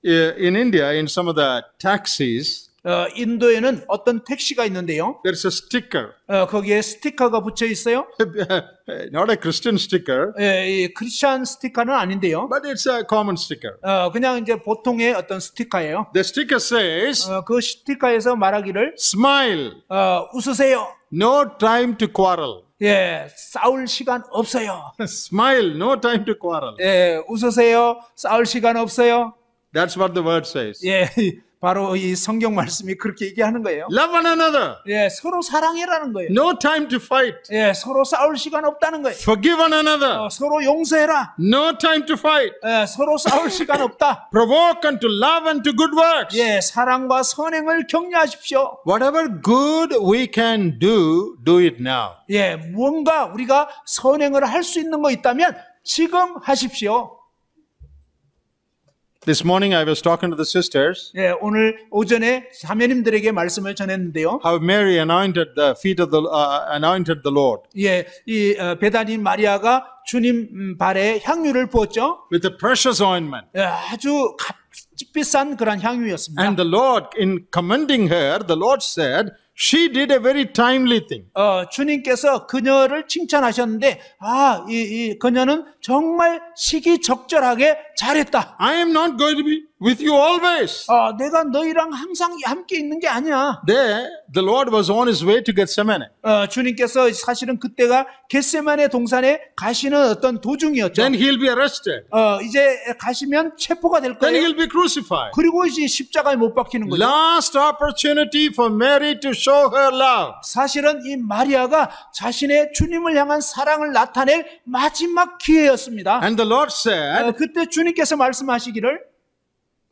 A: In India, in some of the taxis,
B: 인도에는 어떤 택시가 있는데요.
A: there's a sticker.
B: 거기에 스티커가 붙여 있어요.
A: Not a Christian sticker,
B: 이 크리스찬 스티커는 아닌데요.
A: but it's a common sticker.
B: 그냥 이제 보통의 어떤 스티커예요.
A: The sticker says,
B: 그 스티커에서 말하기를
A: smile,
B: 웃으세요.
A: no time to quarrel.
B: 예, 싸울 시간 없어요.
A: Smile, no time to quarrel.
B: 예, 웃으세요. 싸울 시간 없어요.
A: That's what the word says.
B: 예, 바로 이 성경 말씀이 그렇게 얘기하는 거예요.
A: Love one another.
B: 예, 서로 사랑해라는 거예요.
A: No time to fight.
B: 예, 서로 싸울 시간 없다는 거예요.
A: Forgive one another.
B: 서로 용서해라.
A: No time to fight.
B: 예, 서로 싸울 시간 없다.
A: Provoke unto love and to good works.
B: 예, 사랑과 선행을 격려하십시오.
A: Whatever good we can do it now.
B: 예, 무언가 우리가 선행을 할 수 있는 거 있다면 지금 하십시오.
A: This morning I was talking to the sisters
B: 예, 오늘 오전에 자매님들에게 말씀을 전했는데요.
A: how Mary anointed the feet of anointed the Lord
B: 예, 이 베다니 마리아가 주님 발에 향유를 부었죠.
A: with a precious ointment.
B: 예, 아주 값비싼 그런 향유였습니다.
A: And the Lord, in commending her, the Lord said, she did a very timely thing.
B: 주님께서 그녀를 칭찬하셨는데, 이 그녀는 정말 시기적절하게 잘했다.
A: I am not going to be with you always.
B: 내가 너희랑 항상 함께 있는 게 아니야.
A: There, the Lord was on his way to Gethsemane.
B: 주님께서 사실은 그때가 겟세마네 동산에 가시는 어떤 도중이었죠.
A: Then he'll be arrested.
B: 이제 가시면 체포가 될
A: Then
B: 거예요.
A: he'll be crucified.
B: 그리고 이제 십자가에 못 박히는 거죠.
A: Last opportunity for Mary to show her love.
B: 사실은 이 마리아가 자신의 주님을 향한 사랑을 나타낼 마지막 기회였습니다.
A: And the Lord said,
B: 그때 주님께서 말씀하시기를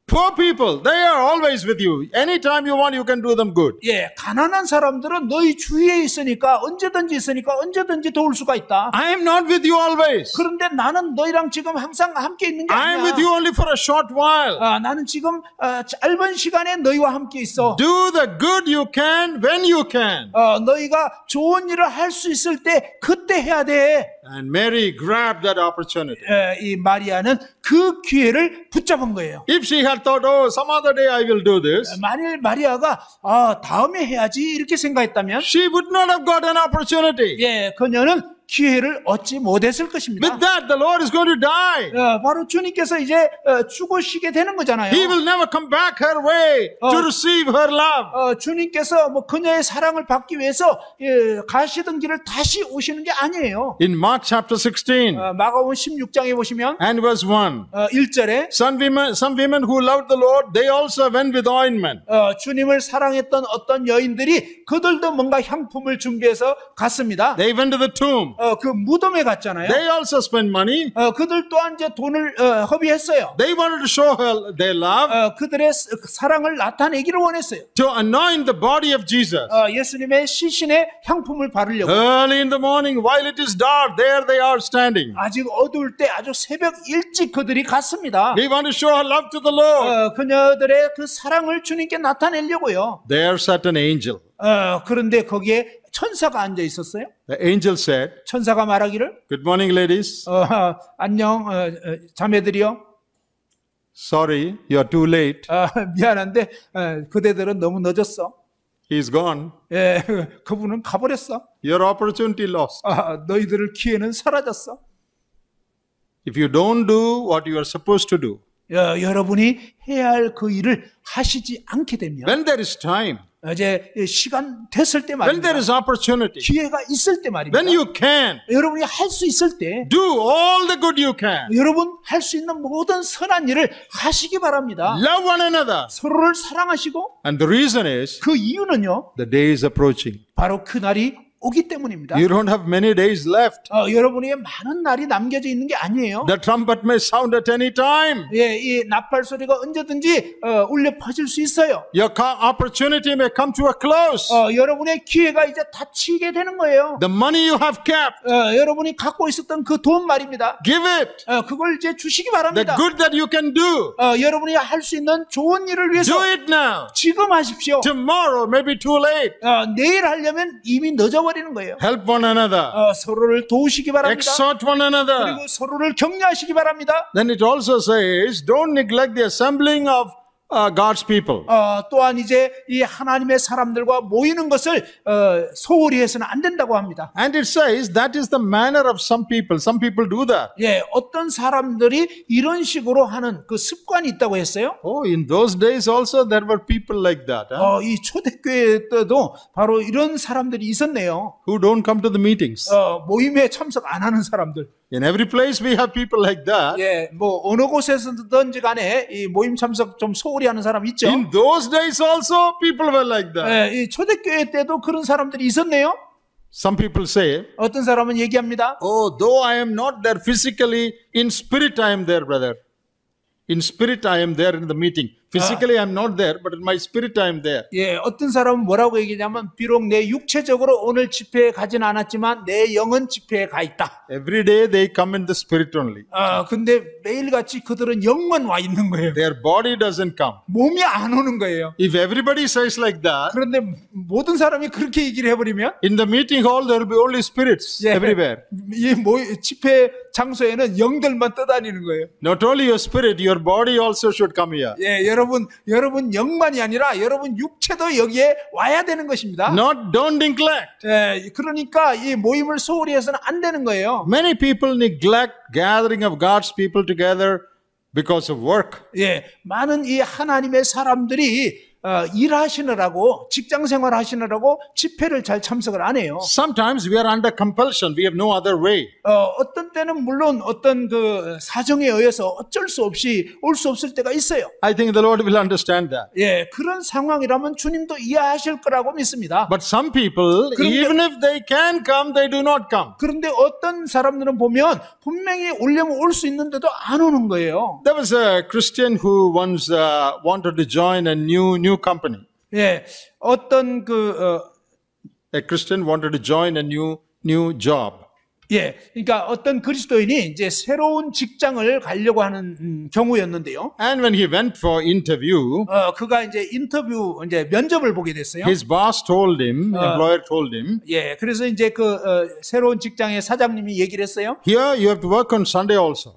A: poor people, they are always with you. Anytime you want, you can do them good.
B: 예, 가난한 사람들은 너희 주위에 있으니까 언제든지 도울 수가 있다.
A: I am not with you always.
B: 그런데 나는 너희랑 지금 항상 함께 있는 게
A: I am with
B: 아니야.
A: you only for a short while.
B: 나는 지금 짧은 시간에 너희와 함께 있어.
A: Do the good you can when you can.
B: 너희가 좋은 일을 할 수 있을 때 그때 해야 돼.
A: And Mary grabbed that opportunity.
B: 이 마리아는 그 기회를 붙잡은 거예요.
A: If she had thought, oh, some other day I will do this,
B: 만일 마리아가 다음에 해야지 이렇게 생각했다면
A: she would not have got an opportunity.
B: 예, 그녀는 기회를 얻지 못했을 것입니다.
A: With that, the Lord is going to die.
B: 바로 주님께서 이제 죽으시게 되는 거잖아요.
A: He will never come back her way to receive her love.
B: 주님께서 뭐 그녀의 사랑을 받기 위해서 가시던 길을 다시 오시는 게 아니에요.
A: In Mark chapter 16
B: 마가복음 16장에 보시면
A: and verse 1,
B: 1절에
A: some women who loved the Lord, they also went with ointment.
B: 주님을 사랑했던 어떤 여인들이 그들도 뭔가 향품을 준비해서 갔습니다.
A: They went to the tomb.
B: 그 무덤에 갔잖아요.
A: They also spent money.
B: 그들 또한 이제 돈을 허비했어요.
A: They wanted to show their love
B: 그들의 사랑을 나타내기를 원했어요.
A: to anoint the body of Jesus.
B: 예수님의 시신에 향품을 바르려고.
A: Early in the morning, while it is dark, there they are standing.
B: 아직 어두울 때 아주 새벽 일찍 그들이 갔습니다.
A: We want to show our love to the Lord.
B: 그녀들의 그 사랑을 주님께 나타내려고요.
A: There sat an angel.
B: 그런데 거기에 천사가 앉아 있었어요.
A: The angel said,
B: 천사가 말하기를
A: "Good morning, ladies.
B: 안녕 자매들이요.
A: Sorry, you are too late.
B: 미안한데 그대들은 너무 늦었어.
A: He's gone.
B: 그분은 가버렸어.
A: Your opportunity lost.
B: 너희들의 기회는 사라졌어.
A: If you don't do what you are supposed to do,
B: 여러분이 해야 할 그 일을 하시지 않게 되면
A: when there is time,
B: 이제 시간 됐을 때
A: when there
B: 말입니다.
A: is opportunity,
B: 기회가 있을 때 말입니다.
A: when you can,
B: 여러분이 할 수 있을 때
A: do all the good you can.
B: 여러분 할 수 있는 모든 선한 일을 하시기 바랍니다.
A: Love one another.
B: 서로를 사랑하시고
A: And the reason is,
B: 그 이유는요.
A: the day is approaching.
B: 바로 그 날이 오기 때문입니다.
A: You don't have many days left.
B: 여러분에게 많은 날이 남겨져 있는 게 아니에요.
A: The trumpet may sound at any time.
B: 이 나팔 소리가 언제든지 울려 퍼질 수 있어요.
A: Your opportunity may come to a close.
B: 여러분의 기회가 이제 닫히게 되는 거예요.
A: The money you have kept,
B: 여러분이 갖고 있었던 그 돈 말입니다.
A: give it.
B: 그걸 이제 주시기
A: The
B: 바랍니다.
A: good that you can do,
B: 여러분이 할 수 있는 좋은 일을 위해서
A: do it now.
B: 지금 하십시오.
A: Tomorrow may be too late.
B: 내일 하려면 이미 늦어버리는 거예요.
A: Help one another.
B: 서로를 도우시기 바랍니다.
A: Exhort one another.
B: 그리고 서로를 격려하시기 바랍니다.
A: Then it also says, don't neglect the assembling of God's people.
B: 또한 이제 이 하나님의 사람들과 모이는 것을 소홀히 해서는 안 된다고 합니다.
A: And it says that is the manner of some people. Some people do that.
B: 어떤 사람들이 이런 식으로 하는 그 습관이 있다고 했어요.
A: In those days also there were people like that.
B: 이 초대교회 때도 바로 이런 사람들이 있었네요.
A: Who don't come to the meetings.
B: 모임에 참석 안 하는 사람들.
A: In every place we have people like that.
B: 뭐 어느 곳에서든지 간에 이 모임 참석 좀 소홀히 하는 사람 있죠.
A: In those days also people were like that.
B: 이 초대교회 때도 그런 사람들이 있었네요.
A: Some people say,
B: 어떤 사람은 얘기합니다.
A: though I am not there physically, in spirit I am there, brother. In spirit I am there in the meeting. Physically I am not there, but in my spirit I am there.
B: 어떤 사람은 뭐라고 얘기냐면 비록 내 육체적으로 오늘 집회에 가진 않았지만 내 영은 집회에 가 있다.
A: Every day they come in the spirit only.
B: 근데 매일같이 그들은 영만 와 있는 거예요.
A: Their body doesn't come.
B: 몸이 안 오는 거예요.
A: If everybody says like that,
B: 그런데 모든 사람이 그렇게 얘기를 해버리면
A: in the meeting hall there will be only spirits everywhere.
B: 이 집회 장소에는 영들만 떠다니는 거예요.
A: Not only your spirit, your body also should come here.
B: 여러분 영만이 아니라 여러분 육체도 여기에 와야 되는 것입니다.
A: Don't neglect.
B: 그러니까 이 모임을 소홀히 해서는 안 되는 거예요.
A: Many people neglect gathering of God's people together because of work.
B: 많은 이 하나님의 사람들이 일하시느라고 직장 생활 하시느라고 집회를 잘 참석을 안 해요.
A: Sometimes we are under compulsion. We have no other way.
B: 어떤 때는 물론 어떤 그 사정에 의해서 어쩔 수 없이 올 수 없을 때가 있어요.
A: I think the Lord will understand that.
B: 그런 상황이라면 주님도 이해하실 거라고 믿습니다.
A: But some people, even if they can come, they do not come.
B: 그런데 어떤 사람들은 보면 분명히 오려면 올 수 있는데도 안 오는 거예요.
A: There was a Christian who once wanted to join a new company.
B: 어떤
A: A Christian wanted to join a new job.
B: 그러니까 어떤 그리스도인이 이제 새로운 직장을 가려고 하는 경우였는데요.
A: And when he went for interview,
B: 그가 이제 이제 면접을 보게 됐어요.
A: his boss told him, employer told him,
B: 그래서 이제 그 새로운 직장의 사장님이 얘기를 했어요.
A: Here you have to work on Sunday also.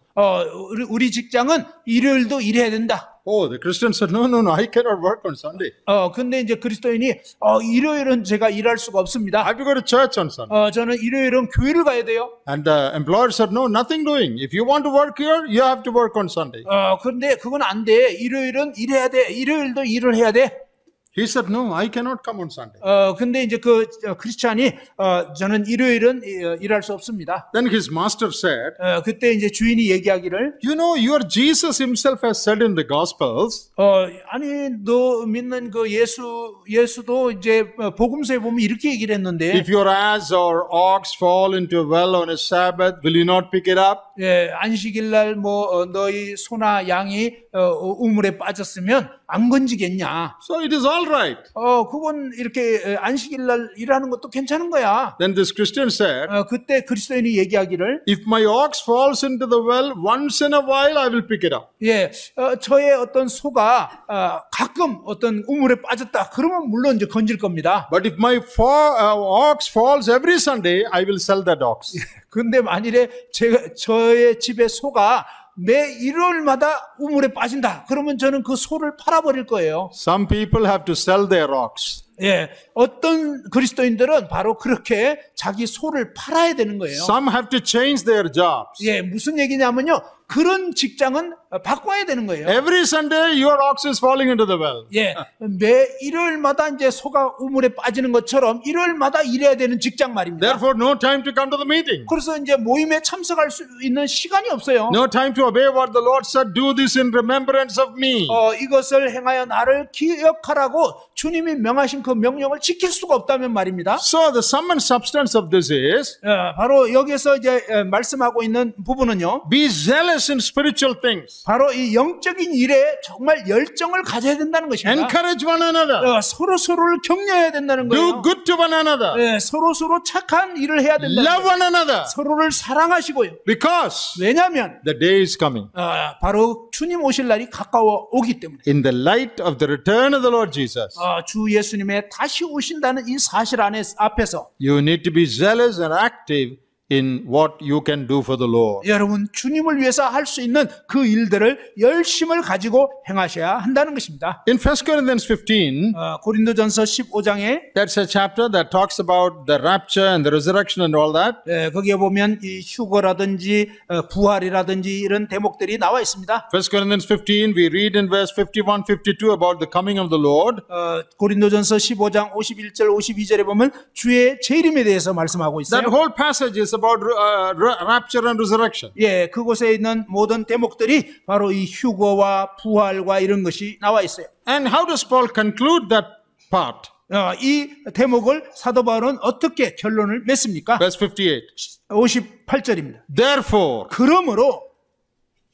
B: 우리 직장은 일요일도 일해야 된다.
A: The Christian said, no, I cannot work on Sunday.
B: 근데 이제 그리스도인이 일요일은 제가 일할 수가 없습니다.
A: I have to go to church on Sunday.
B: 저는 일요일은 교회를 가야 돼요.
A: And the employer said, no, nothing doing. If you want to work here, you have to work on Sunday.
B: 그런데 그건 안 돼. 일요일은 일해야 돼. 일요일도 일을 해야 돼.
A: He said, no, I cannot come on Sunday.
B: 근데 이제 그 크리스찬이 저는 일요일은 일할 수 없습니다.
A: Then his master said,
B: 그때 이제 주인이 얘기하기를
A: you know, your Jesus himself has said in the Gospels,
B: 아니 너 믿는 그 예수도 이제 복음서에 보면 이렇게 얘기를 했는데
A: if your ass or ox fall into a well on a Sabbath, will you not pick it up?
B: 예, 안식일 날 뭐 너희 소나 양이 우물에 빠졌으면 안 건지겠냐?
A: So it is all right.
B: 그건 이렇게 안식일 날 일하는 것도 괜찮은 거야.
A: Then this Christian said,
B: 그때 그리스도인이 얘기하기를
A: if my ox falls into the well once in a while, I will pick it up.
B: 예, 저의 어떤 소가 가끔 어떤 우물에 빠졌다. 그러면 물론 이제 건질 겁니다.
A: But if my ox falls every Sunday, I will sell that ox.
B: 근데 만일에 저의 집에 소가 매 일요일마다 우물에 빠진다. 그러면 저는 그 소를 팔아버릴 거예요.
A: Some people have to sell their ox.
B: 예, 어떤 그리스도인들은 바로 그렇게 자기 소를 팔아야 되는 거예요.
A: Some have to change their jobs.
B: 예, 무슨 얘기냐면요. 그런 직장은 바꿔야 되는 거예요.
A: Every Sunday, your ox is falling into the well.
B: 예, 매 일요일마다 이제 소가 우물에 빠지는 것처럼 일요일마다 일해야 되는 직장 말입니다.
A: Therefore, no time to come to the meeting.
B: 그래서 이제 모임에 참석할 수 있는 시간이 없어요.
A: No time to obey what the Lord said. Do this in remembrance of me.
B: 이것을 행하여 나를 기억하라고 주님이 명하신 그 명령을 지킬 수가 없다면 말입니다.
A: So the sum and substance of this is,
B: 바로 여기서 이제 말씀하고 있는 부분은요.
A: be zealous in spiritual things.
B: 바로 이 영적인 일에 정말 열정을 가져야 된다는 것입니다.
A: Encourage one another.
B: 서로를 격려해야 된다는
A: Do
B: 거예요.
A: good to one another.
B: 서로 착한 일을 해야 된다는
A: Love
B: 거예요.
A: one another.
B: 서로를 사랑하시고요.
A: Because
B: 왜냐하면
A: the day is coming.
B: 바로 주님 오실 날이 가까워 오기 때문에
A: In the light of the return of the Lord Jesus,
B: 주 예수님의 다시 오신다는 이 사실 앞에서
A: you need to be zealous and active in what you can do for the Lord.
B: 여러분 주님을 위해서 할 수 있는 그 일들을 열심을 가지고 행하셔야 한다는 것입니다.
A: In 1 Corinthians 15,
B: 고린도전서 15장에
A: that's a chapter that talks about the rapture and the resurrection and all that.
B: 거기에 보면 이 휴거라든지 부활이라든지 이런 대목들이 나와 있습니다.
A: 1 Corinthians 15, we read in verse 51, 52 about the coming of the Lord.
B: 고린도전서 15장 51절 52절에 보면 주의 재림에 대해서 말씀하고 있어요.
A: That whole passage is about rapture and resurrection.
B: 예, 그곳에 있는 모든 대목들이 바로 이 휴거와 부활과 이런 것이 나와 있어요.
A: And how does Paul conclude that part?
B: 이 대목을 사도 바울은 어떻게 결론을 맺습니까?
A: Verse 58.
B: 58절입니다.
A: Therefore,
B: 그러므로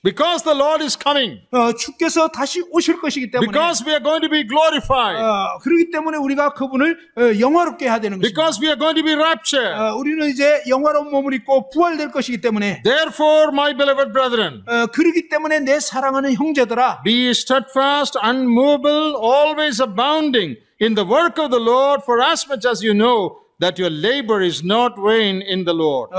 A: because the Lord is coming,
B: 주께서 다시 오실 것이기 때문에
A: because we are going to be glorified,
B: 그렇기 때문에 우리가 그분을 영화롭게 해야 되는 것입니다.
A: because we are going to be raptured.
B: 우리는 이제 영화로운 몸을 입고 부활될 것이기 때문에
A: Therefore, my beloved brethren,
B: 그렇기 때문에 내 사랑하는 형제들아
A: be steadfast, unmovable, always abounding in the work of the Lord, for as much as you know that your labor is not vain in the Lord.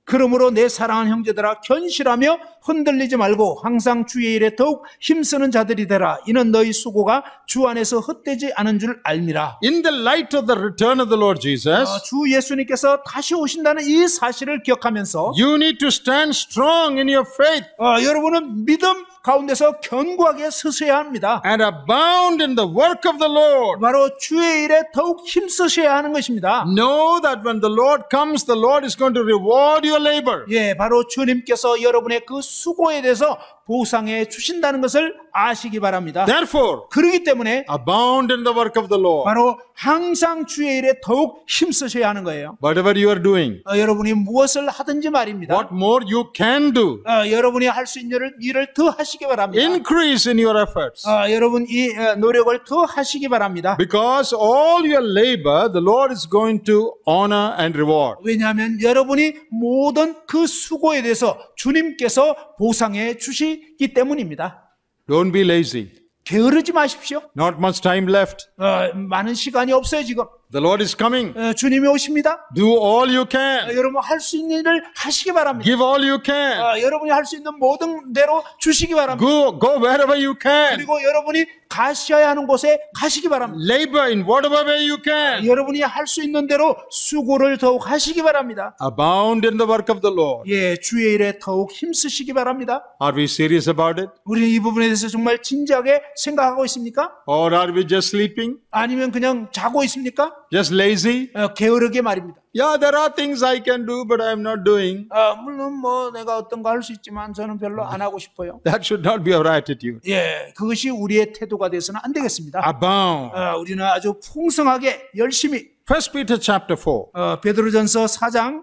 B: 그러므로 내 사랑하는 형제들아 견실하며 흔들리지 말고 항상 주의 일에 더욱 힘쓰는 자들이 되라. 이는 너희 수고가 주 안에서 헛되지 않은 줄 알미라.
A: In the light of the return of the Lord Jesus,
B: 주 예수님께서 다시 오신다는 이 사실을 기억하면서
A: you need to stand strong in your faith
B: 여러분은 믿음 가운데서 견고하게 서셔야 합니다.
A: and abound in the work of the Lord.
B: 바로 주의 일에 더욱 힘쓰셔야 하는 것입니다.
A: Know that when the Lord comes, the Lord is going to reward your labor.
B: 예, 바로 주님께서 여러분의 그 수고에 대해서 보상해 주신다는 것을 아시기 바랍니다.
A: Therefore,
B: 그렇기 때문에
A: abound in the work of the Lord.
B: 바로 항상 주의 일에 더욱 힘쓰셔야 하는 거예요.
A: Whatever you are doing,
B: 여러분이 무엇을 하든지 말입니다.
A: what more you can do,
B: 여러분이 할 수 있는 일을 더 하시기 바랍니다.
A: increase in your efforts.
B: 여러분 이 노력을 더 하시기 바랍니다.
A: Because all your labor, the Lord is going to honor and reward.
B: 왜냐하면 여러분이 모든 그 수고에 대해서 주님께서 보상해 주시기 때문입니다.
A: Don't be lazy.
B: 게으르지 마십시오.
A: Not much time left.
B: 많은 시간이 없어요 지금.
A: The Lord is coming.
B: 주님이 오십니다.
A: Do all you can.
B: 여러분 할 수 있는 일을 하시기 바랍니다.
A: Give all you can.
B: 여러분이 할 수 있는 모든 대로 주시기 바랍니다.
A: Go wherever you can.
B: 그리고 여러분이 가셔야 하는 곳에 가시기 바랍니다.
A: Labor in whatever way you can.
B: 여러분이 할 수 있는 대로 수고를 더욱 하시기 바랍니다.
A: Abound in the work of the Lord.
B: 예, 주의 일에 더욱 힘쓰시기 바랍니다.
A: Are we serious about it?
B: 우리는 이 부분에 대해서 정말 진지하게 생각하고 있습니까?
A: Or are we just sleeping?
B: 아니면 그냥 자고 있습니까?
A: Just lazy?
B: 게으르게 말입니다.
A: Yeah, there are things I can do, but I am not doing.
B: 물론 뭐 내가 어떤 거 할 수 있지만 저는 별로 안 하고 싶어요.
A: That should not be our attitude.
B: 예, 그것이 우리의 태도가 돼서는 안 되겠습니다.
A: Abound.
B: 우리는 아주 풍성하게 열심히
A: 1 Peter chapter 4.
B: 베드로전서 4장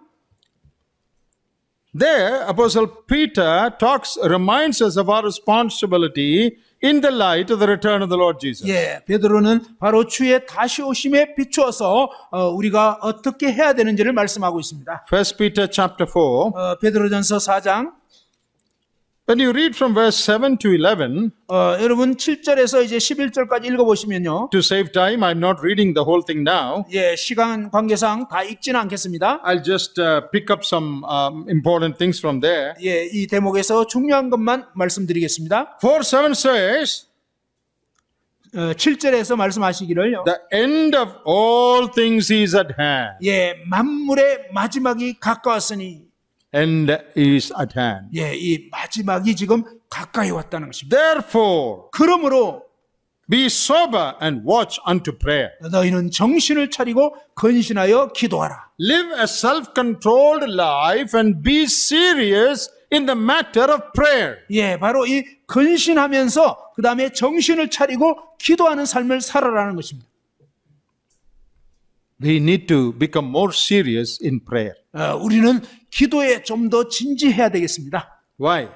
A: There, Apostle Peter reminds us of our responsibility in the light of the return of the Lord Jesus.
B: 예, 베드로는 바로 주의 다시 오심에 비추어서 우리가 어떻게 해야 되는지를 말씀하고 있습니다.
A: 1 Peter chapter 4.
B: 베드로전서 4장
A: When you read from verse 7 to 11,
B: 여러분 7절에서 이제 11절까지 읽어보시면요.
A: to save time, I'm not reading the whole thing now.
B: 예, 시간 관계상 다 읽지는 않겠습니다.
A: I'll just pick up some important things from there.
B: 예, 이 대목에서 중요한 것만 말씀드리겠습니다.
A: 4:7 says,
B: 7절에서 말씀하시기를요.
A: the end of all things is at hand.
B: 예, 만물의 마지막이 가까웠으니
A: End is at hand.
B: 예, 이 마지막이 지금 가까이 왔다는 것입니다.
A: Therefore,
B: 그러므로
A: be sober and watch unto prayer.
B: 너희는 정신을 차리고 건신하여 기도하라.
A: Live a self-controlled life and be serious in the matter of prayer.
B: 예, 바로 이 건신하면서 그 다음에 정신을 차리고 기도하는 삶을 살아라는 것입니다.
A: We need to become more serious in prayer.
B: 우리는 기도에 좀 더 진지해야 되겠습니다.
A: Why?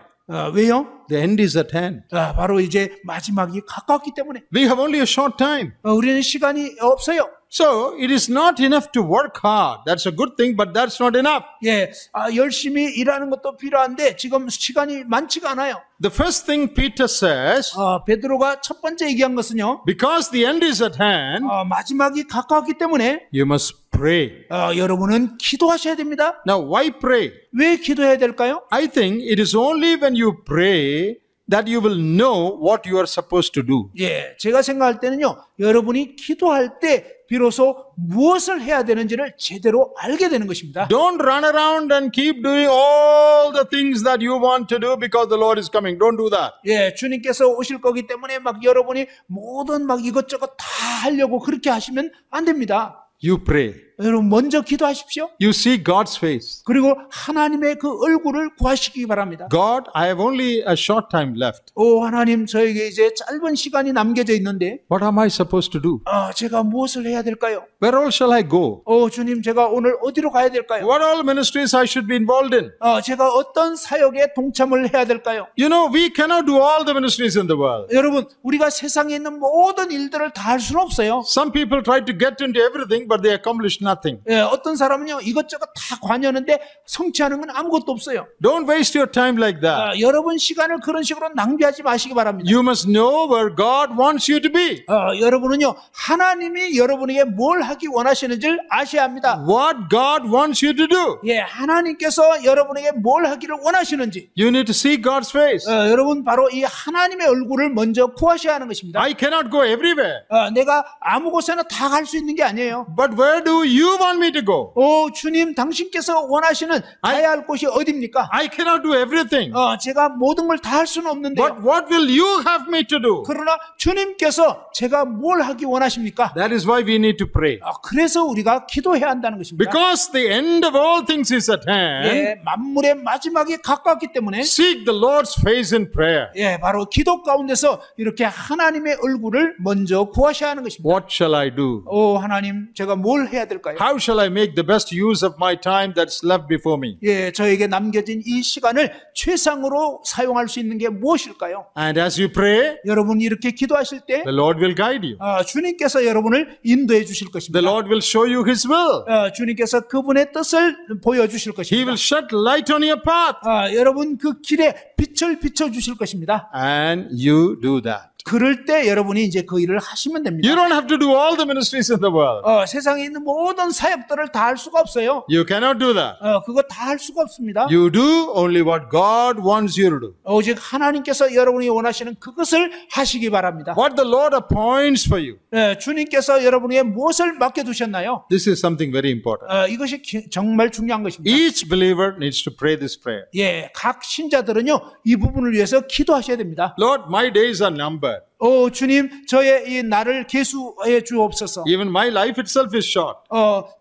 B: 왜요?
A: The end is at hand.
B: 바로 이제 마지막이 가까웠기 때문에
A: We have only a short time.
B: 우리는 시간이 없어요.
A: So it is not enough to work hard. That's a good thing, but that's not enough.
B: 예, 열심히 일하는 것도 필요한데 지금 시간이 많지가 않아요.
A: The first thing Peter says,
B: 베드로가 첫 번째 얘기한 것은요.
A: because the end is at hand,
B: 마지막이 가까웠기 때문에
A: you must pray.
B: 여러분은 기도하셔야 됩니다.
A: Now, why pray?
B: 왜 기도해야 될까요?
A: I think it is only when you pray that you will know what you are supposed to do.
B: 예, 제가 생각할 때는요. 여러분이 기도할 때 비로소 무엇을 해야 되는지를 제대로 알게 되는 것입니다.
A: Don't run around and keep doing all the things that you want to do because the Lord is coming. Don't do that.
B: 예, 주님께서 오실 거기 때문에 막 여러분이 모든 막 이것저것 다 하려고 그렇게 하시면 안 됩니다.
A: You pray.
B: 여러분 먼저 기도하십시오.
A: You see God's face.
B: 그리고 하나님의 그 얼굴을 구하시기 바랍니다.
A: God, I have only a short time left.
B: 오 하나님 저에게 이제 짧은 시간이 남겨져 있는데
A: What am I supposed to do?
B: 제가 무엇을 해야 될까요?
A: Where all shall I go?
B: 주님 제가 오늘 어디로 가야 될까요?
A: What all ministries I should be involved in?
B: 제가 어떤 사역에 동참을 해야 될까요?
A: You know, we cannot do all the ministries in the world.
B: 여러분 우리가 세상에 있는 모든 일들을 다 할 수는 없어요.
A: Some people try to get into everything, but they accomplish nothing.
B: 예, 어떤 사람은요 이것저것 다 관여하는데 성취하는 건 아무것도 없어요.
A: Don't waste your time like that.
B: 여러분 시간을 그런 식으로 낭비하지 마시기 바랍니다.
A: You must know where God wants you to be.
B: 여러분은요 하나님이 여러분에게 뭘 하기 원하시는지를 아셔야 합니다.
A: What God wants you to do.
B: 예, 하나님께서 여러분에게 뭘 하기를 원하시는지.
A: You need to see God's face.
B: 여러분 바로 이 하나님의 얼굴을 먼저 구하셔야 하는 것입니다.
A: I cannot go everywhere.
B: 내가 아무 곳에나 다 갈 수 있는 게 아니에요.
A: But where do you want me to go?
B: 주님 당신께서 원하시는 가야 할 곳이 어디입니까?
A: I cannot do everything.
B: 제가 모든 걸 다 할 수는 없는데요.
A: But what will you have me to do?
B: 그러나 주님께서 제가 뭘 하기 원하십니까?
A: That is why we need to pray.
B: 그래서 우리가 기도해야 한다는 것입니다.
A: Because the end of all things is at hand.
B: 예, 만물의 마지막이 가깝기 때문에
A: Seek the Lord's face in prayer.
B: 예, 바로 기도 가운데서 이렇게 하나님의 얼굴을 먼저 구하셔야 하는 것입니다.
A: What shall I do?
B: 하나님, 제가 뭘 해야 될까요?
A: How shall I make the best use of my time that's left before me?
B: 예, 저에게 남겨진 이 시간을 최상으로 사용할 수 있는 게 무엇일까요?
A: And as you pray,
B: 여러분 이렇게 기도하실 때
A: the Lord will guide you.
B: 주님께서 여러분을 인도해 주실 것입니다.
A: The Lord will show you His will.
B: 주님께서 그분의 뜻을 보여주실
A: He
B: 것입니다.
A: will shed light on your path.
B: 여러분 그 길에 빛을 비춰주실 것입니다.
A: And you do that.
B: 그럴 때 여러분이 이제 그 일을 하시면 됩니다.
A: You don't have to do all the ministries in the world.
B: 세상에 있는 모든 사역들을 다 할 수가 없어요.
A: You cannot do that.
B: 그거 다 할 수가 없습니다.
A: You do only what God wants you to do.
B: 오직 하나님께서 여러분이 원하시는 그것을 하시기 바랍니다.
A: What the Lord appoints for you.
B: 주님께서 여러분에게 무엇을 맡겨두셨나요?
A: This is something very important.
B: 이것이 정말 중요한 것입니다.
A: Each believer needs to pray this prayer.
B: 각 신자들은요, 이 부분을 위해서 기도하셔야 됩니다.
A: Lord, my days are numbered.
B: 주님, 저의 이 날을 계수해 주옵소서.
A: Even my life itself is short.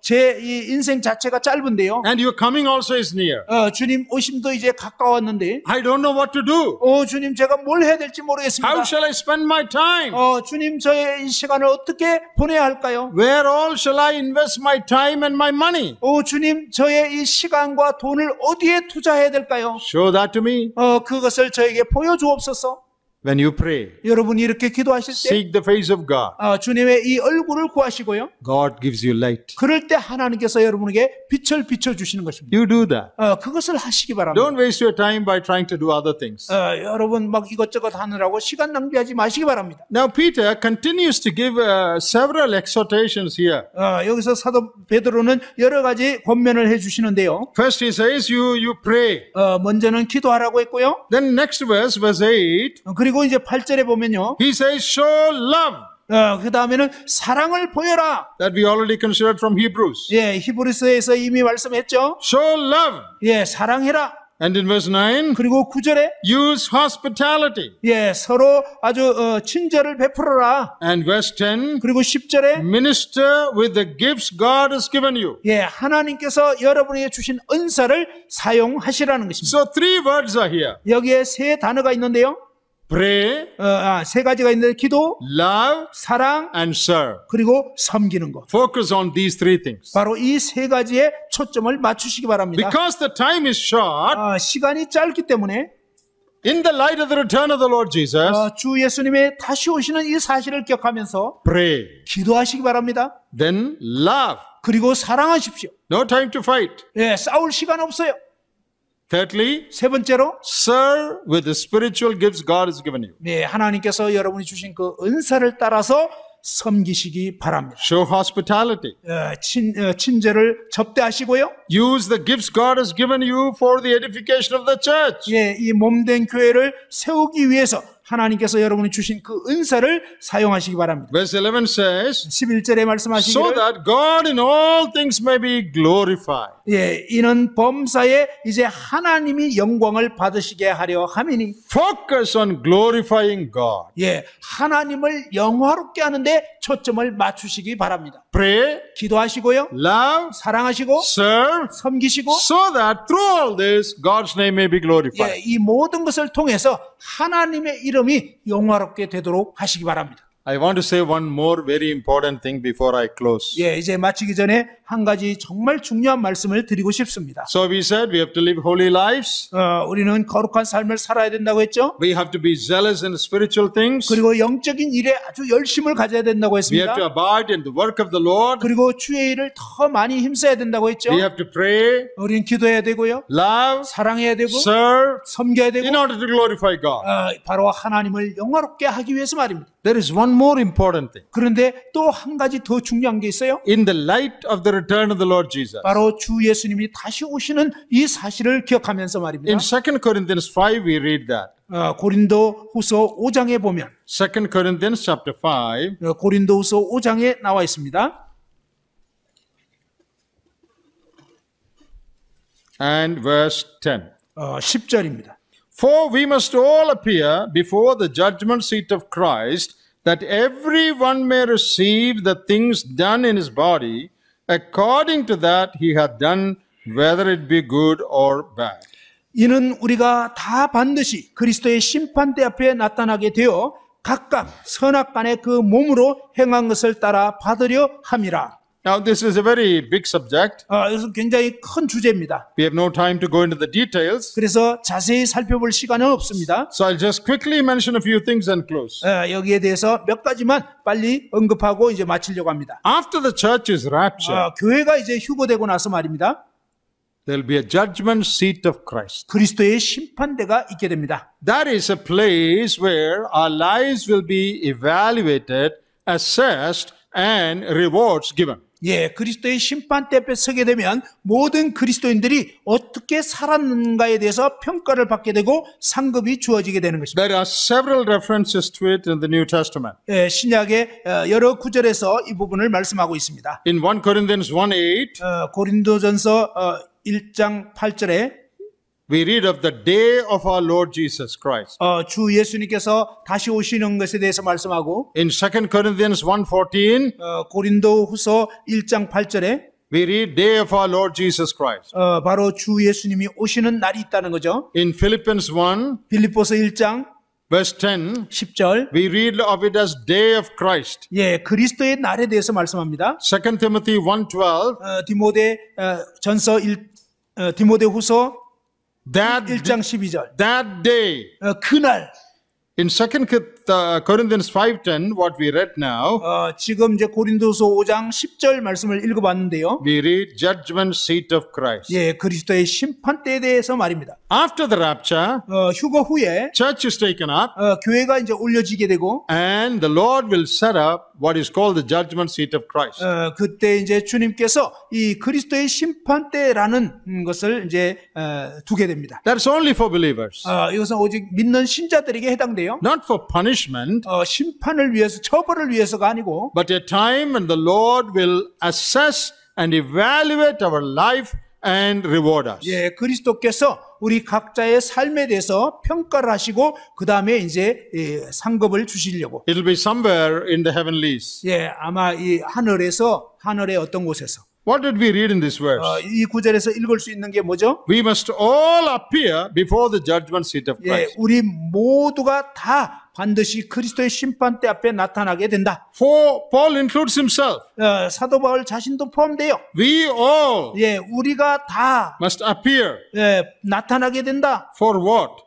B: 제 이 인생 자체가 짧은데요.
A: And your coming also is near.
B: 주님 오심도 이제 가까웠는데,
A: I don't know what to do.
B: 주님, 제가 뭘 해야 될지 모르겠습니다.
A: How shall I spend my time?
B: 주님, 저의 이 시간을 어떻게 보내야 할까요?
A: Where all shall I invest my time and my money?
B: 주님, 저의 이 시간과 돈을 어디에 투자해야 될까요?
A: Show that to me.
B: 그것을 저에게 보여주옵소서.
A: When you pray,
B: 여러분이 이렇게 기도하실 때
A: seek the face of God.
B: 주님의 이 얼굴을 구하시고요.
A: God gives you light.
B: 그럴 때 하나님께서 여러분에게 빛을 비춰주시는 것입니다.
A: You do that.
B: 그것을 하시기 바랍니다.
A: Don't waste your time by trying to do other things.
B: 여러분 막 이것저것 하느라고 시간 낭비하지 마시기 바랍니다.
A: Now Peter continues to give several exhortations here.
B: 여기서 사도 베드로는 여러 가지 권면을 해주시는데요.
A: First he says you pray.
B: 먼저는 기도하라고 했고요.
A: Then next verse 8.
B: 그리고 이제 8절에 보면요.
A: He says show love.
B: 그 다음에는 사랑을 보여라.
A: That we already considered from Hebrews.
B: 히브리서에서 이미 말씀했죠.
A: Show love.
B: 사랑해라.
A: And in verse 9,
B: 그리고 9절에
A: use hospitality.
B: 서로 아주 친절을 베풀어라.
A: And verse 10,
B: 그리고 10절에
A: minister with the gifts God has given you.
B: 하나님께서 여러분에게 주신 은사를 사용하시라는 것입니다.
A: So three words are here.
B: 여기에 세 단어가 있는데요.
A: Pray,
B: 세 가지가 있는데 기도,
A: love,
B: 사랑,
A: and serve.
B: 그리고 섬기는 것.
A: Focus on these three things.
B: 바로 이 세 가지에 초점을 맞추시기 바랍니다.
A: Because the time is short,
B: 시간이 짧기 때문에
A: in the light of the return of the Lord Jesus,
B: 주 예수님의 다시 오시는 이 사실을 기억하면서
A: pray.
B: 기도하시기 바랍니다.
A: Then love.
B: 그리고 사랑하십시오.
A: No time to fight.
B: 싸울 시간 없어요.
A: Thirdly,
B: 세 번째로
A: serve with the spiritual gifts God has given you.
B: 하나님께서 여러분이 주신 그 은사를 따라서 섬기시기 바랍니다.
A: Show hospitality.
B: 친절을 접대하시고요.
A: Use the gifts God has given you for the edification of the church.
B: 이 몸된 교회를 세우기 위해서 하나님께서 여러분이 주신 그 은사를 사용하시기 바랍니다.
A: Verse 11 says,
B: 11절에
A: so
B: 말씀하시기를
A: that God in all things may be glorified.
B: 이는 범사에 이제 하나님이 영광을 받으시게 하려 함이니
A: Focus on glorifying God.
B: 하나님을 영화롭게 하는데 초점을 맞추시기 바랍니다.
A: Pray,
B: 기도하시고요.
A: love,
B: 사랑하시고
A: serve,
B: 섬기시고
A: so that through all this God's name may be glorified.
B: 이 모든 것을 통해서 하나님의 이름이 영화롭게 되도록 하시기 바랍니다.
A: I want to say one more very important thing before I close.
B: 이제 마치기 전에 한 가지 정말 중요한 말씀을 드리고 싶습니다.
A: So we said we have to live holy lives.
B: 우리는 거룩한 삶을 살아야 된다고 했죠.
A: We have to be zealous in spiritual things.
B: 그리고 영적인 일에 아주 열심을 가져야 된다고
A: We
B: 했습니다.
A: have to abide in the work of the Lord.
B: 그리고 주의 일을 더 많이 힘써야 된다고 했죠.
A: We have to pray,
B: 우리는 기도해야 되고요.
A: love,
B: 사랑해야 되고
A: serve
B: 섬겨야 되고
A: in order to glorify God.
B: 바로 하나님을 영화롭게 하기 위해서 말입니다.
A: There is one more important thing.
B: 그런데 또 한 가지 더 중요한 게 있어요.
A: In the light of the return of the Lord Jesus.
B: 바로 주 예수님이 다시 오시는 이 사실을 기억하면서 말입니다.
A: In 2 Corinthians 5 we read that.
B: 고린도 후서 5장에 보면
A: 2 Corinthians chapter 5
B: 고린도 후서 5장에 나와 있습니다.
A: and verse 10.
B: 10절입니다.
A: For we must all appear before the judgment seat of Christ, that everyone may receive the things done in his body, according to that he hath done, whether it be good or bad.
B: 이는 우리가 다 반드시 그리스도의 심판대 앞에 나타나게 되어 각각 선악간의 그 몸으로 행한 것을 따라 받으려 함이라.
A: Now this is a very big subject.
B: 이것은 굉장히 큰 주제입니다.
A: We have no time to go into the details.
B: 그래서 자세히 살펴볼 시간은 없습니다.
A: So I'll just quickly mention a few things and close.
B: 여기에 대해서 몇 가지만 빨리 언급하고 이제 마치려고 합니다.
A: After the church is raptured,
B: 교회가 이제 휴거되고 나서 말입니다.
A: There will be a judgment seat of Christ.
B: 그리스도의 심판대가 있게 됩니다.
A: That is a place where our lives will be evaluated, assessed, and rewards given.
B: 예, 그리스도의 심판대 앞에 서게 되면 모든 그리스도인들이 어떻게 살았는가에 대해서 평가를 받게 되고 상급이 주어지게 되는 것입니다.
A: There are several references to it in the New Testament.
B: 예, 신약의 여러 구절에서 이 부분을 말씀하고 있습니다.
A: In 1 Corinthians 1:8,
B: 고린도전서 1장 8절에
A: we read of the day of our Lord Jesus Christ.
B: 주 예수님께서 다시 오시는 것에 대해서 말씀하고
A: In 2 Corinthians 1:14,
B: 고린도후서 1장 8절에
A: we read day of our Lord Jesus Christ.
B: 바로 주 예수님이 오시는 날이 있다는 거죠.
A: In Philippians 1,
B: 빌립보서 1장
A: verse 10,
B: 10절
A: we read of it as day of Christ.
B: 예, 그리스도의 날에 대해서 말씀합니다.
A: 2 Timothy 1:12,
B: 디모데후서
A: that
B: 1장 12절
A: that day.
B: 그날
A: In 2 Corinthians 5:10, what we read now,
B: 지금 이제 고린도서 5장 10절 말씀을 읽어봤는데요.
A: we read judgment seat of Christ.
B: 예, 그리스도의 심판대에 대해서 말입니다.
A: After the rapture,
B: 휴거 후에
A: church is taken up,
B: 교회가 이제 올려지게 되고
A: and the Lord will set up what is called the judgment seat of Christ.
B: 그때 이제 주님께서 이 그리스도의 심판대라는 것을 이제 두게 됩니다.
A: That's only for believers,
B: 이것은 오직 믿는 신자들에게 해당돼요.
A: not for punishment,
B: 심판을 위해서 처벌을 위해서가 아니고
A: but a time when the Lord will assess and evaluate our life and reward us.
B: 예, 그리스도께서 우리 각자의 삶에 대해서 평가를 하시고 그 다음에 이제 상급을 주시려고.
A: It'll be somewhere in the heavenlies.
B: 예, 아마 이 하늘의 어떤 곳에서.
A: What did we read in this verse?
B: 이 구절에서 읽을 수 있는 게 뭐죠?
A: We must all appear before the judgment seat of
B: 예,
A: Christ.
B: 우리 모두가 다 반드시 그리스도의 심판대 앞에 나타나게 된다.
A: For Paul includes himself.
B: 사도 바울 자신도 포함돼요.
A: We all
B: 예, 우리가 다
A: must appear.
B: 나타나게 된다.
A: For what?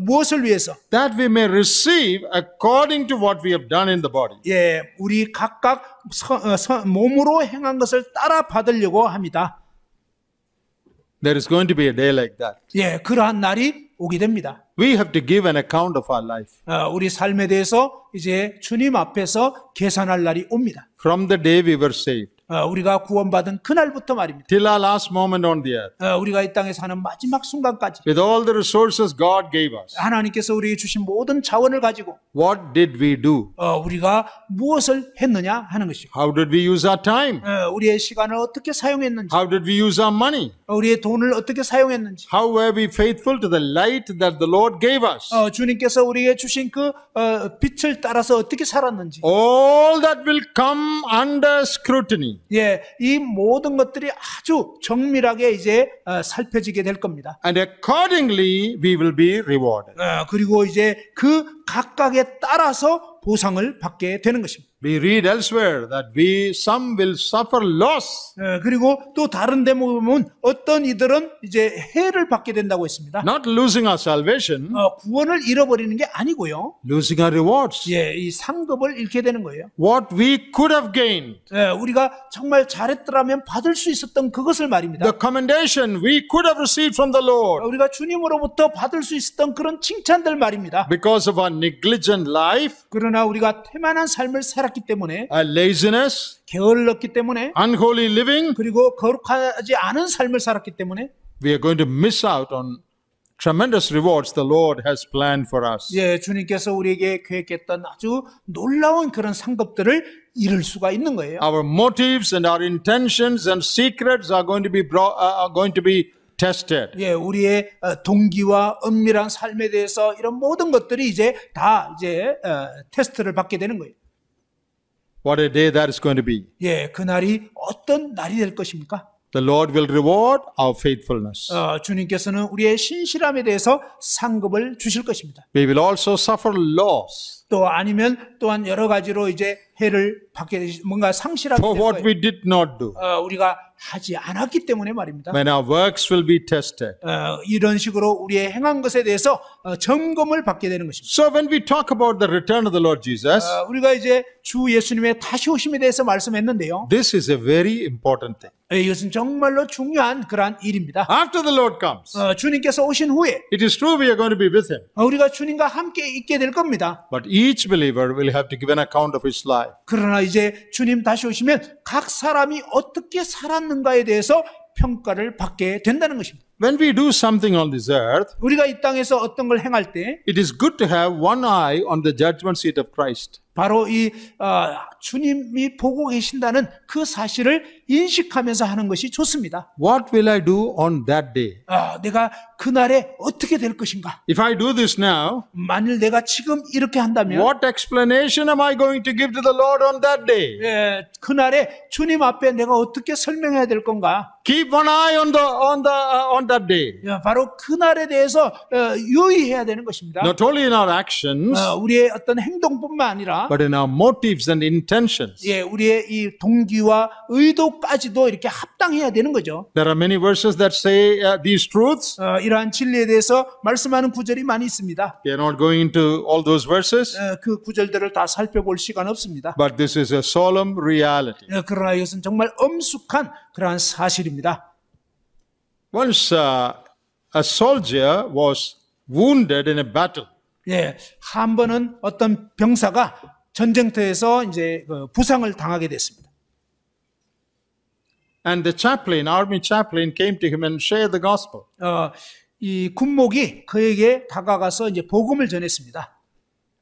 B: 무엇을 위해서?
A: That we may receive according to what we have done in the body.
B: 예, 우리 각각 몸으로 행한 것을 따라 받으려고 합니다.
A: There is going to be a day like that.
B: 예, 그러한 날이 오게 됩니다.
A: We have to give an account of our life.
B: 우리 삶에 대해서 이제 주님 앞에서 계산할 날이 옵니다.
A: From the day we were saved
B: 우리가 구원받은 그날부터 말입니다.
A: till our last moment on the earth.
B: 우리가 이 땅에 사는 마지막 순간까지
A: With all the resources God gave us.
B: 하나님께서 우리에게 주신 모든 자원을 가지고
A: What did we do?
B: 우리가 무엇을 했느냐 하는 것이죠.
A: How did we use our time?
B: 우리의 시간을 어떻게 사용했는지,
A: How did we use our money?
B: 우리의 돈을 어떻게 사용했는지,
A: How were we faithful to the light that the Lord gave us?
B: 주님께서 우리에게 주신 그 빛을 따라서 어떻게 살았는지.
A: All that will come under scrutiny.
B: 예, 이 모든 것들이 아주 정밀하게 이제 살펴지게 될 겁니다.
A: And accordingly we will be rewarded.
B: 그리고 이제 그 각각에 따라서 보상을 받게 되는 것입니다.
A: We read elsewhere that some will suffer loss.
B: 그리고 또 다른 데 보면 어떤 이들은 이제 해를 받게 된다고 했습니다.
A: Not losing our salvation,
B: 구원을 잃어버리는 게 아니고요.
A: losing our rewards.
B: 예, 이 상급을 잃게 되는 거예요.
A: What we could have gained,
B: 우리가 정말 잘했더라면 받을 수 있었던 그것을 말입니다.
A: the commendation we could have received from the Lord
B: 우리가 주님으로부터 받을 수 있었던 그런 칭찬들 말입니다.
A: because of our negligent life,
B: 그러나 우리가 태만한 삶을 살았기 때문에,
A: our laziness,
B: 게을렀기 때문에,
A: unholy living,
B: 그리고 거룩하지 않은 삶을 살았기 때문에
A: we are going to miss out on tremendous rewards the Lord has planned for us.
B: 예, 주님께서 우리에게 계획했던 아주 놀라운 그런 상급들을 잃을 수가 있는 거예요.
A: Our motives and our intentions and secrets are going to be tested.
B: 예, 우리의 동기와 은밀한 삶에 대해서 이런 모든 것들이 이제 다 이제 테스트를 받게 되는 거예요.
A: What a day that is going to be.
B: 예, 그날이 어떤 날이 될 것입니까?
A: The Lord will reward our faithfulness.
B: 주님께서는 우리의 신실함에 대해서 상급을 주실 것입니다.
A: We will also suffer loss
B: 또 아니면 또한 여러 가지로 이제 해를 받게 뭔가 상실하게 될
A: for what
B: 거예요.
A: we did not do.
B: 우리가 하지 않았기 때문에 말입니다.
A: when our works will be tested.
B: 이런 식으로 우리의 행한 것에 대해서 점검을 받게 되는 것입니다.
A: So when we talk about the return of the Lord Jesus,
B: 우리가 이제 주 예수님의 다시 오심에 대해서 말씀했는데요.
A: this is a very important thing.
B: 이것은 정말로 중요한 그러한 일입니다.
A: After the Lord comes,
B: 주님께서 오신 후에
A: it is true we are going to be with Him.
B: 우리가 주님과 함께 있게 될 겁니다.
A: But each believer will have to give an account of his life.
B: 그러나 이제 주님 다시 오시면 각 사람이 어떻게 살았는가에 대해서 평가를 받게 된다는 것입니다.
A: When we do something on this earth,
B: 우리가 이 땅에서 어떤 걸 행할 때
A: it is good to have one eye on the judgment seat of Christ.
B: 바로 이 주님이 보고 계신다는 그 사실을 인식하면서 하는 것이 좋습니다.
A: What will I do on that day?
B: 내가 그날에 어떻게 될 것인가?
A: If I do this now,
B: 만일 내가 지금 이렇게 한다면
A: what explanation am I going to give to the Lord on that day?
B: 그날에 주님 앞에 내가 어떻게 설명해야 될 건가?
A: Keep one eye on that day.
B: 바로 그날에 대해서 유의해야 되는 것입니다.
A: Not only in our actions,
B: 우리의 어떤 행동뿐만 아니라
A: but in our motives and intentions.
B: 우리의 이 동기와 의도까지도 이렇게 합당해야 되는 거죠.
A: There are many verses that say these truths.
B: 이러한 진리에 대해서 말씀하는 구절이 많이 있습니다.
A: We are not going into all those verses,
B: 그 구절들을 다 살펴볼 시간 없습니다.
A: but this is a solemn reality.
B: 그러나 이것은 정말 엄숙한 그러한 사실입니다.
A: Once a soldier was wounded in a battle.
B: 한 번은 어떤 병사가 전쟁터에서 이제 부상을 당하게 됐습니다.
A: And the chaplain, army chaplain, came to him and shared the gospel.
B: 이 군목이 그에게 다가가서 이제 복음을 전했습니다.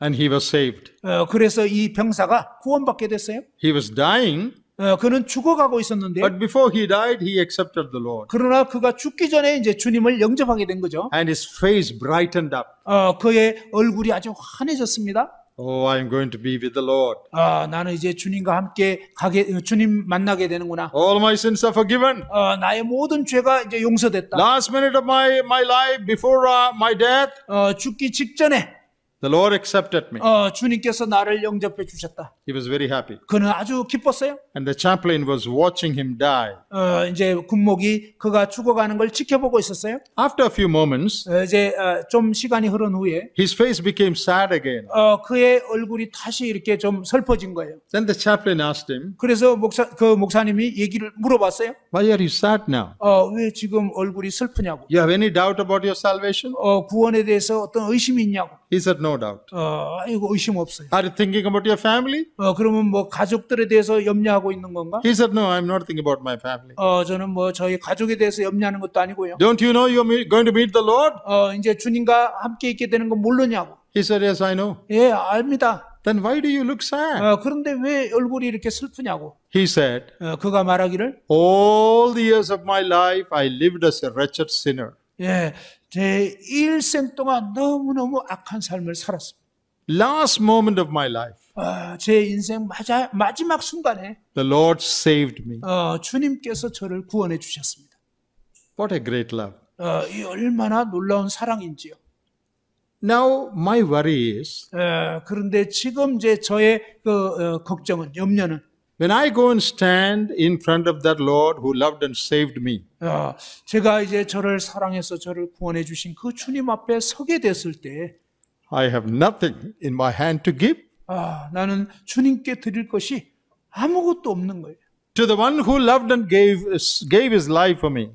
A: And he was saved.
B: 그래서 이 병사가 구원받게 됐어요.
A: He was dying,
B: 그는 죽어가고 있었는데,
A: but before he died, he accepted the Lord.
B: 그러나 그가 죽기 전에 이제 주님을 영접하게 된 거죠.
A: And his face brightened up.
B: 그의 얼굴이 아주 환해졌습니다.
A: Oh, I'm going to be with the Lord.
B: 나는 이제 주님과 함께 주님 만나게 되는구나.
A: All my sins are forgiven.
B: 나의 모든 죄가 이제 용서됐다.
A: Last minute of my life, before my death,
B: 죽기 직전에
A: the Lord accepted me.
B: 주님께서 나를 영접해 주셨다.
A: He was very happy.
B: 그는 아주 기뻤어요.
A: And the chaplain was watching him die.
B: 이제 군목이 그가 죽어가는 걸 지켜보고 있었어요.
A: After a few moments,
B: 이제 좀 시간이 흐른 후에
A: his face became sad again.
B: 그의 얼굴이 다시 이렇게 좀 슬퍼진 거예요.
A: Then the chaplain asked him,
B: 그래서 목사님이 얘기를 물어봤어요.
A: why are you sad now?
B: 왜 지금 얼굴이 슬프냐고.
A: You have any doubt about your salvation?
B: 구원에 대해서 어떤 의심이 있냐고.
A: He said, no doubt.
B: 이거 의심 없어요.
A: Are you thinking about your family?
B: 그러면 뭐 가족들에 대해서 염려하고 있는 건가?
A: He said, no, I'm not thinking about my family.
B: 저는 뭐 저희 가족에 대해서 염려하는 것도 아니고요.
A: Don't you know you're going to meet the Lord?
B: 이제 주님과 함께 있게 되는 건 모르냐고.
A: He said, yes, I know.
B: 예, 압니다.
A: Then why do you look sad?
B: 그런데 왜 얼굴이 이렇게 슬프냐고.
A: He said,
B: 그가 말하기를,
A: all the years of my life, I lived as a wretched sinner.
B: 제 일생 동안 너무너무 악한 삶을 살았습니다.
A: Last moment of my life,
B: 제 인생 마지막 순간에
A: the Lord saved me.
B: 주님께서 저를 구원해 주셨습니다.
A: What a great love.
B: 이 얼마나 놀라운 사랑인지요.
A: Now, my worry is,
B: 그런데 지금 이제 저의 걱정은, 염려는,
A: when I go and stand in front of that Lord who loved and saved me,
B: 제가 이제 저를 사랑해서 저를 구원해 주신 그 주님 앞에 서게 됐을 때,
A: I have nothing in my hand to give.
B: 나는 주님께 드릴 것이 아무것도 없는 거예요.
A: To the one who loved and gave his life for me,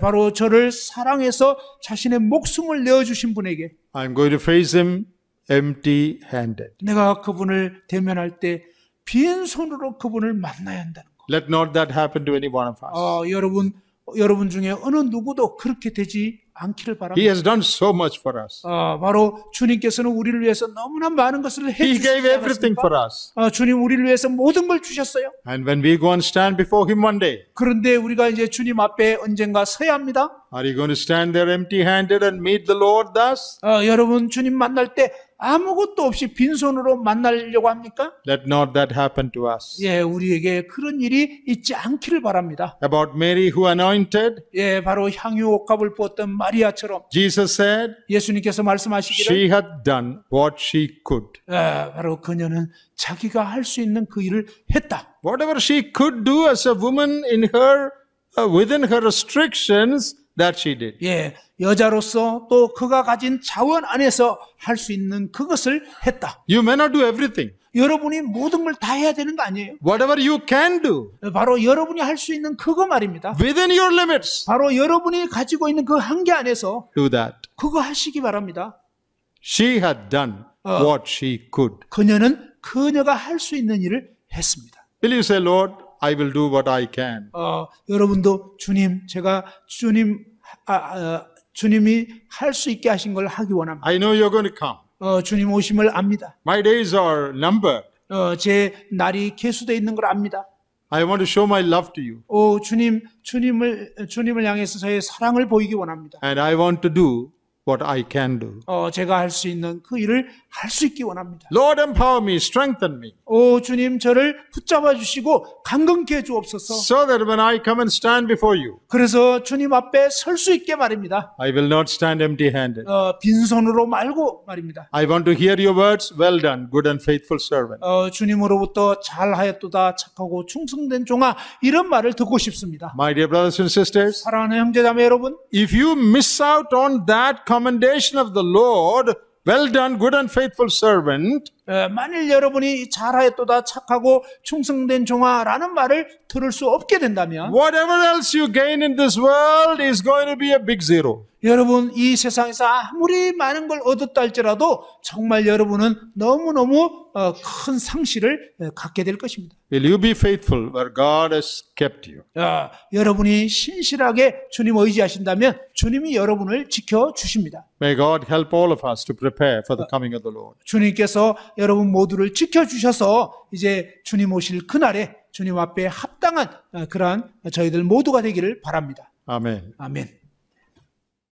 B: 바로 저를 사랑해서 자신의 목숨을 내어주신 분에게
A: I'm going to face him empty-handed.
B: 내가 그분을 대면할 때 빈손으로 그분을 만나야 한다는 거.
A: Let not that happen to any one of us.
B: 여러분 중에 어느 누구도 그렇게 되지 않기를
A: He
B: 바랍니다.
A: has done so much for us.
B: 바로 주님께서는 우리를 위해서 너무나 많은 것을
A: He gave
B: 해주시지
A: everything for
B: 않았습니까?
A: us.
B: 주님 우리를 위해서 모든 걸 주셨어요.
A: And when we go and stand before him one day,
B: 그런데 우리가 이제 주님 앞에 언젠가 서야 합니다.
A: are you going to stand there empty-handed and meet the Lord thus?
B: 여러분 주님 만날 때 아무것도 없이 빈손으로 만나려고 합니까?
A: Let not that happen to us.
B: 우리에게 그런 일이 있지 않기를 바랍니다.
A: About Mary who anointed,
B: 바로 향유 옥합을 부었던 마리아처럼
A: Jesus said,
B: 예수님께서 말씀하시기를
A: she had done what she could.
B: 바로 그녀는 자기가 할 수 있는 그 일을 했다.
A: Whatever she could do as a woman in her within her restrictions that she did.
B: 예, 여자로서 또 그가 가진 자원 안에서 할 수 있는 그것을 했다.
A: You may not do everything.
B: 여러분이 모든 걸 다 해야 되는 거 아니에요?
A: Whatever you can do
B: 바로 여러분이 할 수 있는 그거 말입니다.
A: within your limits,
B: 바로 여러분이 가지고 있는 그 한계 안에서
A: do that.
B: 그거 하시기 바랍니다.
A: She had done what she could.
B: 그녀는 그녀가 할 수 있는 일을 했습니다.
A: Will you say, Lord, I will do what I can?
B: 여러분도 주님, 제가 주님이 할 수 있게 하신 걸 하기 원합니다.
A: I know you're going to come.
B: 주님 오심을 압니다.
A: My days are numbered.
B: 제 날이 계수되어 있는 걸 압니다.
A: I want to show my love to you.
B: 주님을 향해서 저의 사랑을 보이기 원합니다.
A: And I want to do what I can do.
B: 제가 할 수 있는 그 일을 할 수 있기 원합니다.
A: Lord, empower me, strengthen me,
B: 주님 저를 붙잡아 주시고 강건케 해 주옵소서.
A: so that when I come and stand before you,
B: 그래서 주님 앞에 설 수 있게 말입니다.
A: I will not stand empty-handed.
B: 빈손으로 말고 말입니다.
A: I want to hear your words, well done, good and faithful servant.
B: 주님으로부터 잘하였도다 착하고 충성된 종아, 이런 말을 듣고 싶습니다.
A: My dear brothers and sisters,
B: 사랑하는 형제자매 여러분,
A: if you miss out on that commendation of the Lord, well done, good and faithful servant,
B: 만일 여러분이 잘하였도다 착하고 충성된 종아라는 말을 들을 수 없게 된다면
A: whatever else you gain in this world is going to be a big zero.
B: 여러분 이 세상에서 아무리 많은 걸 얻었다 할지라도 정말 여러분은 너무너무 큰 상실을 갖게 될 것입니다.
A: Will you be faithful where God has kept you?
B: 여러분이 신실하게 주님 의지하신다면 주님이 여러분을 지켜주십니다.
A: May God help all of us to prepare for the coming of the Lord.
B: 주님께서 여러분 모두를 지켜주셔서 이제 주님 오실 그날에 주님 앞에 합당한 그러한 저희들 모두가 되기를 바랍니다.
A: Amen.
B: 아멘.